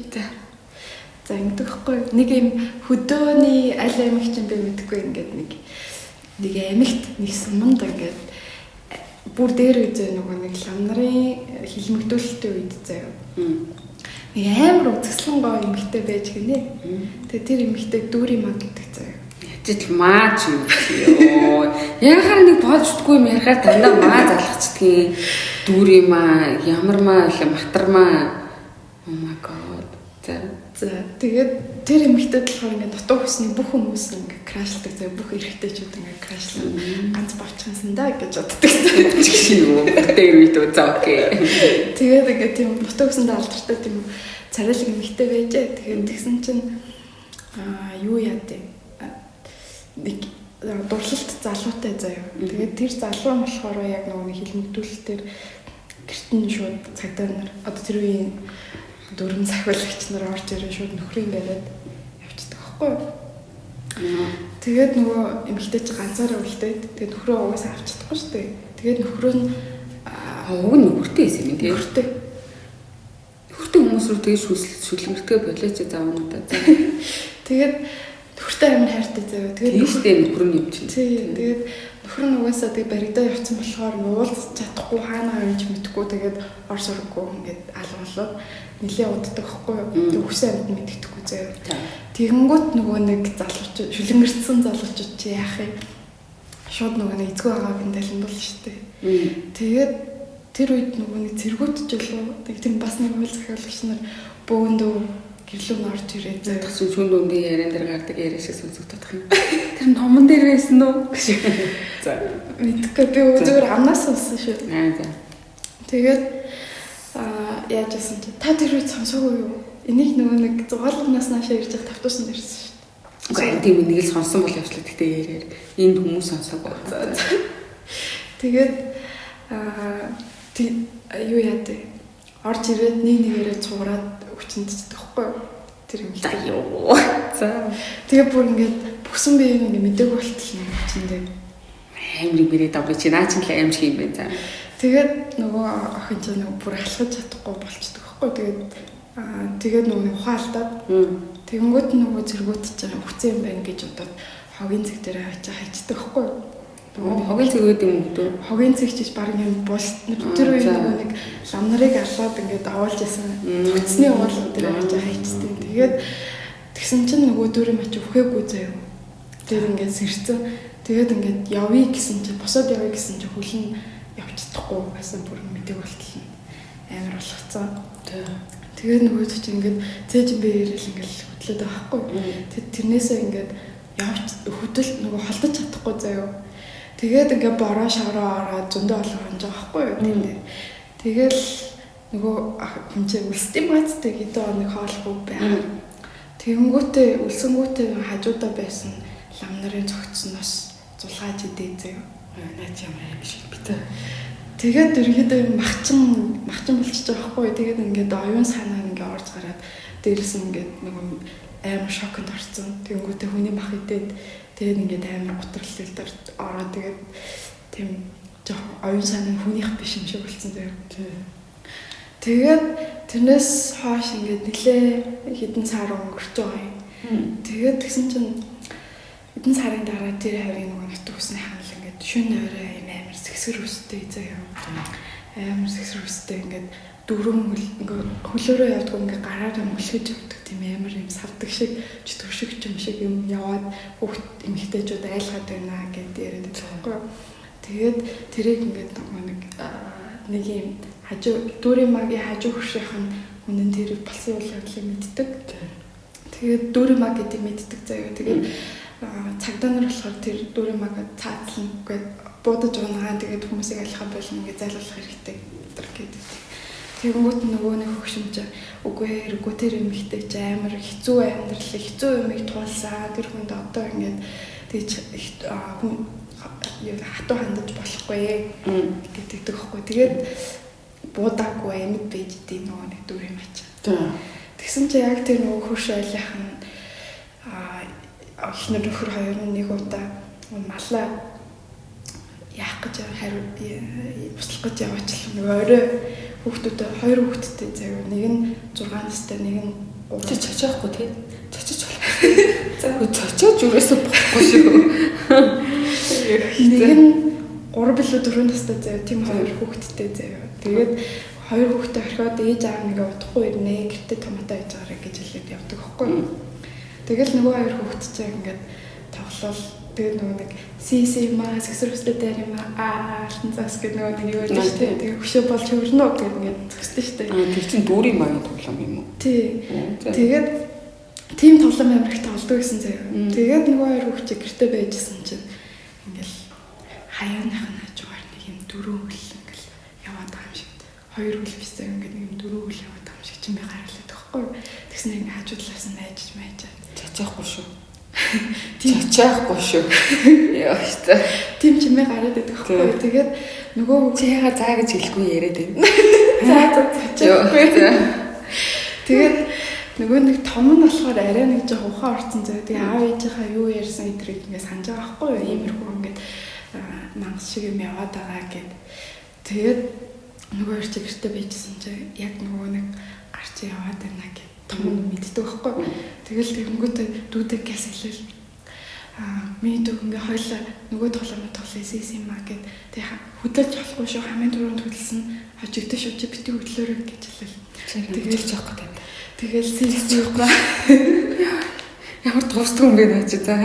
За ингэдэг хгүй. Нэг юм хөдөөний аль аймагч юм бэ мэдэхгүй ингээд нэг аймагт нэг суманд ингээд бүр дээр үзээ нөгөө нэг лам нарын хилмигдүүлэлтийн үед заяа. Нэг амар үзэсгэлэн гоё эмэгтэй байж гинэ. Тэгээ тэр эмэгтэй дүүрийн маг гэдэг заяа. Ячил маа ч юм ёо. Яхаар нэг тоолждгүй юм ярихаар дандаа маа залгацдгийн дүүрийн маа ямар маа л махтармаа. Oh my god. За тэгээд тэр эмэгтэй болохоор ингээд дутуу хүсний бүх хүмүүс ингээд крашлдаг заяа бүх эрэгтэйчүүд ингээд крашлаа. Ганц болчихсон да гэж боддог. Чи юу дээр үйт үзаа окей. Тэгээд ингээд тийм дутуу хүсэнд алдартай тийм царайлаг эмэгтэй байжээ. Тэгээд тэгсэн чинь юу яа дээ. Нэг дурлалт залуутай заяа. Тэгээд тэр залуу нь болохоор яг нөгөө хилмигдүүлэлтээр гэрт нь шууд цагдаа нар одоо тэр үеийн дөрвөн захиалагч нар орж ирээ шууд нөхрийн бариад явчихдаг байхгүй юу. Тэгээд нөгөө эмэгтэй чи ганцаараа үлдээд тэгээд нөхрөө угаасаа авч чадахгүй шүү дээ. Тэгээд нөхрөө нь уг нь нөхөртэй байсан юм тий. Нөхөртэй хүмүүс рүү тэгээд шүлмэртгээ болооч заавнуудаа. Тэгээд нөхөртэй амар хайртай заяа. Тэгээд Тийштэй нөхөр нь юм чинь. Тэгээд нөхөр нь угаасаа тэгээд баригдаа явцсан болохоор уулзах чадахгүй хаана явж мэдхгүй тэгээд ор сурггүй ингээд алгуулаад нилээ уддаг хгүй юу. Үхсэн амьд мэддэхгүй заяа. Тэгэнгүүт нөгөө нэг залууч шүлмэрцсэн залуучууд чи яах юм? Шууд нөгөө нэг эцгүй агааг нь таландуул штэ. Тэгээд тэр үед нөгөө нэг зэргүүтж болов. Тийм бас нэг үйл захиалагч нар бөөндөө гэрлүүн орж ирээд тасч шүн дүндийн яриан дээр гардаг яриа шиг сонсогдох юм. Тэр номон дээр байсан уу гэж. За. Мэдгүй би зүгээр амнаас сонссон шүү. За. Тэгээд яаж гэсэн чи та тэр үед сонсоогүй юу? Энийг нөгөө нэг зугаалгаас наашаа ирж байгаа тавтуусан дэрсэн шүү. Гэхдээ тийм нэг л сонсон бол явчлаа гэхдээ яриар энд хүмүүс сонсоогүй. Тэгээд юу яа дээ. Орж ирээд нэгээрээ цуураад хүчнэцдэг хгүй юу? Тэр юм. За ёо. За. Тэгээ бүр ингээд бүсэн бие ингээд мэдээг болтол юм чинь амрыг бэрээ давж чи наа чи л аим шиг юм байна за. Тэгээд нөгөө охин чинь нөгөө бүр алхаж чадахгүй болчдөг хгүй. Тэгээд нөгөө ухаалдаад тэгэнгүүт нөгөө зэргүүтж байгаа хүцэн юм байна гэж бодоод хогийн цэг дээр хайчдаг хгүй. Хогийн цэг үүд юм үү? Хогийн цэг чиж баг юм тэр үе нөгөө нэг лам нарыг алаад ингээд аваалж исэн. Цэцний уул дээр хайчдаг. Тэгээд тэгсэн чинь нөгөө дөрөв мач өвхөөгүй заяа. Тэгээд ингээд сэрцэн. Тэгээд ингээд явъя гэсэн чинь босоод явъя гэсэн чинь хөлн явчихдаггүй байсан бүр мэдээг болтол амар болгоцсон. Тэгээд нөгөө чинь ингээд цээж юм бэ ирэл ингээд хөдлөөд байгаа байхгүй. Тэрнээсээ ингээд явж хөдөл нөгөө холдож чадахгүй заяа. Тэгээд ингээд бороо шавраа ороод зөндөө олгож байгаа байхгүй юу. Тэгэл нөгөө хүн чинь үлсдэм бацтай хэдэн оног хоолгүй байгаа. Тэгэнгүүтээ үлсэнгүүтээ хажуудаа байсан лам нарын цогцсноос зулгааж идээ заяа. Наач ямар юм шиг битээ. Тэгээд ерөөдөө махчин болчихж байгаа байхгүй. Тэгээд ингээд оюун санаа ингээд орж гараад дээрээс ингээд нөгөө амар шокнд орсон. Тэгэнгүүтээ хүний мах идээд тэгээд ингээд амар гутралтай ороод тэгээд тийм жоо оюун санаа хүнийх биш юм шиг болсон заяа. Тэгээд тэрнээс хойш ингээд нэлээ хэдэн сар өнгөрч байгаа юм. Тэгээд тэгсэн чинь хэдэн сарын дараа тэр харин нөгөө нутг усны хаал ингээд шөнө орой амар сэгсэр үстэй заяа. Амар сэгсэр үстэй ингээд дөрөв ингээ хөлөөрөө явдаг ингээ гараараа мөлхөж явдаг тийм амар юм савдаг шиг төшөг юм шиг юм яваад хүүхд эмэгтэйчүүд айлгаад байна гэдэг яриад байгаа. Тэгээд тэрийг ингээд нэг юм хажуу дүүрийн магийн хажуу хөршийнх нь үнэн тэр болсон үйл явдлыг мэддэг. Тэгээд дүүрийн маг гэдэг мэддэг заяа. Тэгээд цагдаа нар болохоор тэр дүүрийн мага цаадлан гээд буудаж унагаа тэгээд хүмүүсийг айлхаа болно ингээд зайлуулах хэрэгтэй гэдэг. Тэгэнгүүт нөгөө нэг хөгшимч үгүй тэр эмэгтэй чи амар хэцүү амьдрал хэцүү юмыг туулсан тэр хүнд одоо ингээд тийч хүн хатуу хандаж болохгүй гэдэг тэгэхгүй. Тэгээд буудаагүй амьд байж дээ нөгөө нэг дүүрийн мач. Тэгсэн чи яг тэр нөгөө хөрш айлынх нь ихнэр нөхөр хоёр нь нэг удаа малаа яах гэж хариу буслах гэж яваачлаа. Нөгөө орой хүүхдүүд хоёр хүүхэдтэй заяа. Нэг нь 6 настай, нэг нь 3. Чачаахгүй тий. Чачаж болох. За чачаж юурээсээ бохгүй шүү. Нэг нь 3 билүү 4 настай заяа. Тим хоёр хүүхэдтэй заяа. Тэгээд хоёр хүүхдээ орхиод ээж аав нэгэ удахгүй ирнэ. Гэртээ томоотой ээж аваарай гэж хэлээд явдаг байхгүй. Тэгэл нөгөө хоёр хүүхэд чинь ингээд тоглол тэгээд нөгөө нэг CC маа сэсрүүстэй дээр юм алтан цас гэдэг нөгөө нэг юу гэдэг шүү дээ. Тэгээд хөшөө болж хөрнө гэдэг ингээд зөксдөө шүү дээ. Тэр чинь дүүрийн маягийн тоглоом юм уу? Тий. Тэгээд тим тоглоом амар их тоглодог гэсэн заяа. Тэгээд нөгөө хоёр хүүхэд гэртээ байжсэн чинь ингээл хаяаных нь хажуугаар нэг юм дөрөв хөл ингээл яваад байгаа юм шиг. Хоёр хөл бисээ ингээд нэг юм дөрөв хөл яваад байгаа юм шиг чинь би гаргалаад байхгүй. Тэгснэ ингээд хажуудлаас нь найжж маажаа. Чачаахгүй шүү. Чачаахгүй шүү. Яа штэ. Тим чимээ гараад байдаг байхгүй. Тэгээд нөгөө чи яга заа гэж хэлэхгүй яриад байна. Чачаагүй. Тэгээд нөгөө нэг том нь болохоор арай нэг жоо ухаан орцсон зөө. Тэгээ аав ээжийнхаа юу ярьсан эдрийг ингээд санаж байгаа байхгүй юу? Иймэрхүү ингээд мангас шиг юм яваад байгаа гэд. Тэгээд нөгөө хоёр чи гэртээ байжсэн чи яг нөгөө нэг гарч яваад байна гэд. Том нь мэддэг байхгүй. Тэгэл тэгэнгүүтээ дүүдэг гэс хэлэл. Миний дүү ингээ хойлоо нөгөө тоглоомоо тоглосон юм аа гэд. Тэг хөдөлж болохгүй шүү хамгийн түрүүнд хөдөлсөн хожигдсон шүү чи бити хөдлөөрэй гэж хэлэл. Тэгэл ч яахгүй тань. Тэгэл сэлсэхгүй. Ямар тусдаг юм бэ наа чи за.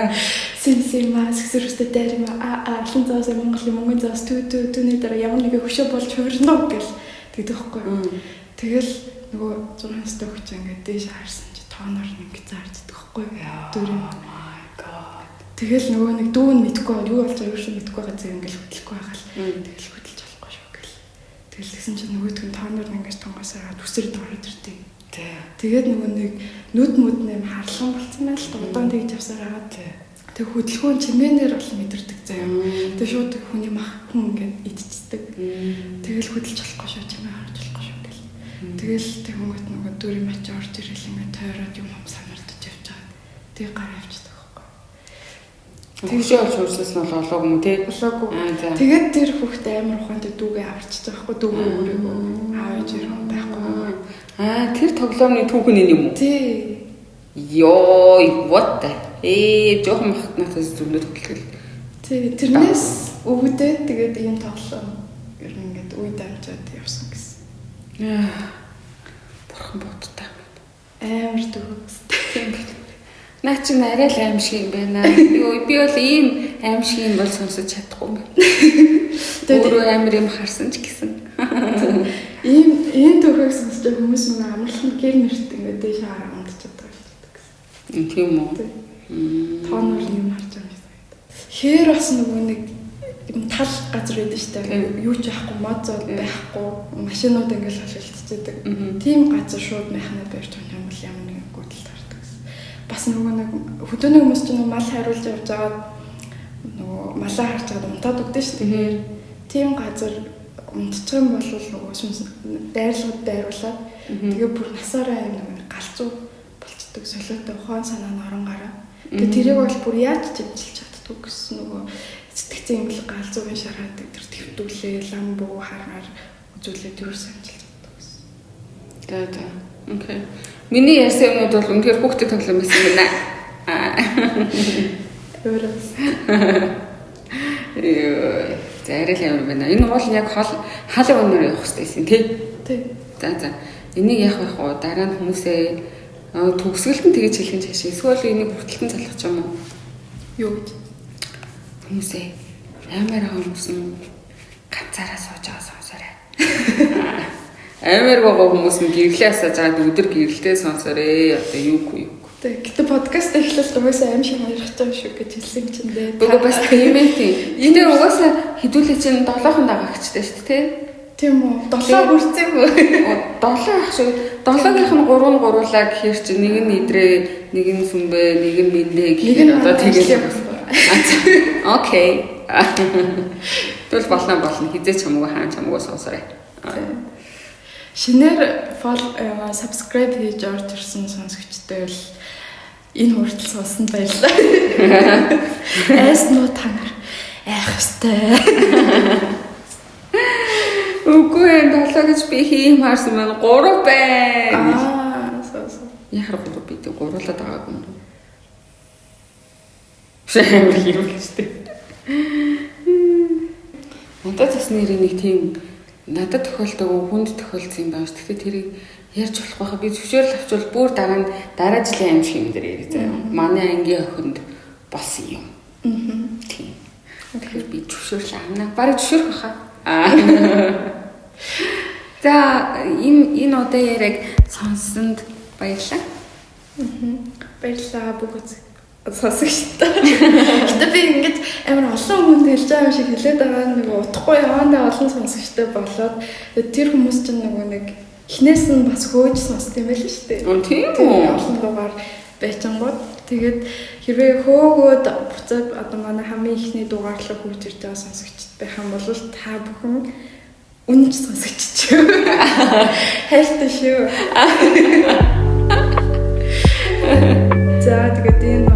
Сэлсэмаа сэсрүүстэй дээр юм алтан цаас Монголын цаас түүний дараа ямар нэг хөшөө болж хөрнө гэл тэгдэг байхгүй. Тэгэл нөгөө 6 настай хүүхд ингээд дээш харсан чи тооноор ингээд заарддаг байхгүй дөрөв. My god. Тэгэл нөгөө нэг дүү нь мэдгүй юу болж байгаа юу шүү мэдгүй байгаа зэрэг ингээд хөдлөхгүй байгаа л. Тэгэл хөдөлж болохгүй шүү гэл. Тэгэл тэгсэн чи нөгөөдг нь тооноор ингээд тонгосоо төсөрөд ороод ирдэг. Тэгээд нөгөө нэг нүд нэм харлан болцсон байна л та удаан тэгж явсараа. Тэг хөдөлгөөн чимээнээр бол мэдэрдэг заяа. Тэг шууд хүний мах хүн ингээд идчихдэг. Тэгэл хөдөлж болохгүй шүү чимээ харж болохгүй шүү гэл. Тэгэл тэгмэт нөгөө дүүрийн мач орж ирэл ингээд тойроод юм санагдаж явж байгаа. Тэг гараа явчихдаг байхгүй. Тэгшээ олж хөрслөс нь олоогүй юм тий. Олоогүй. Тэгээд тэр хүүхд амар ухаантай дүүгээ аварчиж байгаа байхгүй. Дүүгээ өөрийгөө аавж ирэн байхгүй. Тэр тоглоомны түүхэн юм уу? Тий. Йоо, what the? Жохон махнаас зүгнөд хөдлөл. Тий, тэрнээс өвдөө тэгээд ийм тоглоом ер нь ингээд үе дамжаад явсан гэсэн. Бурхан бодтой. Амар дүүстэй. Наа чи арай л аим шиг юм байна. Йоо, би бол ийм аим шиг юм бол сонсож чадахгүй юм байна. Өөрөө амар юм харсан ч гэсэн. Ийм төгөөг сонсож хүмүүс нэг амарлан гэр мэрт ингээд дээш хараа унтчихад байгаа гэсэн. Тийм үү? Тооноор юм харж байгаа юм. Хээр бас нөгөө нэг тал газар байдаг шүү дээ. Юу ч яахгүй, моцод байхгүй, машинууд ингээд шалгалцдаг. Тийм газар шууд механад барьж байгаа юм бол ямар нэг гүйтэл тардаг гэсэн. Бас нөгөө нэг хөдөөний хүмүүс ч нөгөө мал хариулж явж байгаа нөгөө малаа харж байгаа унтаад өгдөө шүү дээ. Тийм газар унтчих юм бол нөгөө сүнс дайрлагууд дайруулаад тэгээ бүр насаараа юм нэг галзуу болцдог солиотой ухаан санаа нь орон гараа. Тэгээ тэрийг бол бүр яаж чимжилж чаддгүй гэсэн нөгөө сэтгцэн юм л галзуугийн шараад тэр твтүүлээ лам буу хараар үзүүлээд юу санжилж чаддаг гэсэн. За. Окей. Миний ярьсан юмуд бол үнэхээр хүүхдэд тоглоом байсан байна. Өөрөөс. Ярил ямар байна. Энэ бол яг хаалын өнөр явах хэрэгтэй тий. Тий. За. Энийг яах вэ хоо? Дараа нь хүмүүсээ төгсгөлтөнд тэгэж хэлэх нь чашаа. Эсвэл энийг хүртэлтэн залгах ч юм уу? Юу гэж? Хүмүүсээ амар хүмүүс нь ганцаараа сууж байгаа сонсоорой. Амар гоо хүмүүс нь гэрлээ асааж байгаа өдөр гэрэлтэй сонсоорой. Одоо юу. Гэтэ подкаст эхлэлт угаасаа аим шиг ярих гэж шүү гэж хэлсэн чинь дээ. Бөгөө бас тийм ээ. Энэ дээр угаасаа хідүүлээ чинь 7хон дагагчтай шүү дээ. Тийм үү? 7 хүрсэн үү? 7 ах шиг 7-гийнх нь 3 гуруулаа гэхээр чи нэг нь идрээ, нэг нь сүмбэ, нэг нь мэндэ гэхээр одоо тэгээд окей. Тэгвэл болно хизээч хамаагүй хаан хамаагүй сонсоорой. Шинээр subscribe хийж орж ирсэн сонсогчтой бол энэ хүртэл сонсон баярлалаа. Айснуу та нар айх ёстой. Үгүй 7 гэж би хиймаарсан маань 3 байна. Яхаар 3 бид 3-лаад байгаагүй юм. Шэймэр хийвэл штэ. Надад бас нэр нэг тийм надад тохиолдог хүнд тохиолдсон юм байна ш. Гэхдээ тэрийг ярьж болох байхаа би зөвшөөрөл авчвал бүр дараа жилийн аим шиг юм дээр ярих заяа. Манай ангийн охинд болсон юм. Тийм. Тэгэхээр би зөвшөөрөл авна. Бараг зөвшөөрөх байхаа. За энэ удаа яриг сонссонд баярлалаа. Баярлалаа бүгд сонсогчтой. Гэтэ би ингэж амар олон хүнд хэлж байгаа юм шиг хэлээд байгаа нэг утахгүй явандаа олон сонсогчтой болоод тэр хүмүүс чинь нэг эхнээс нь бас хөөж сонсд юм байл шүү дээ. Тийм үү? Олон дугаар байчингууд тэгээд хэрвээ хөөгөөд буцаад одоо манай хамгийн ихний дугаарлаа хөөж ирж байгаа сонсогчд байх юм бол та бүхэн үнэнч сонсогч шүү. Хайртай шүү. За тэгээд энэ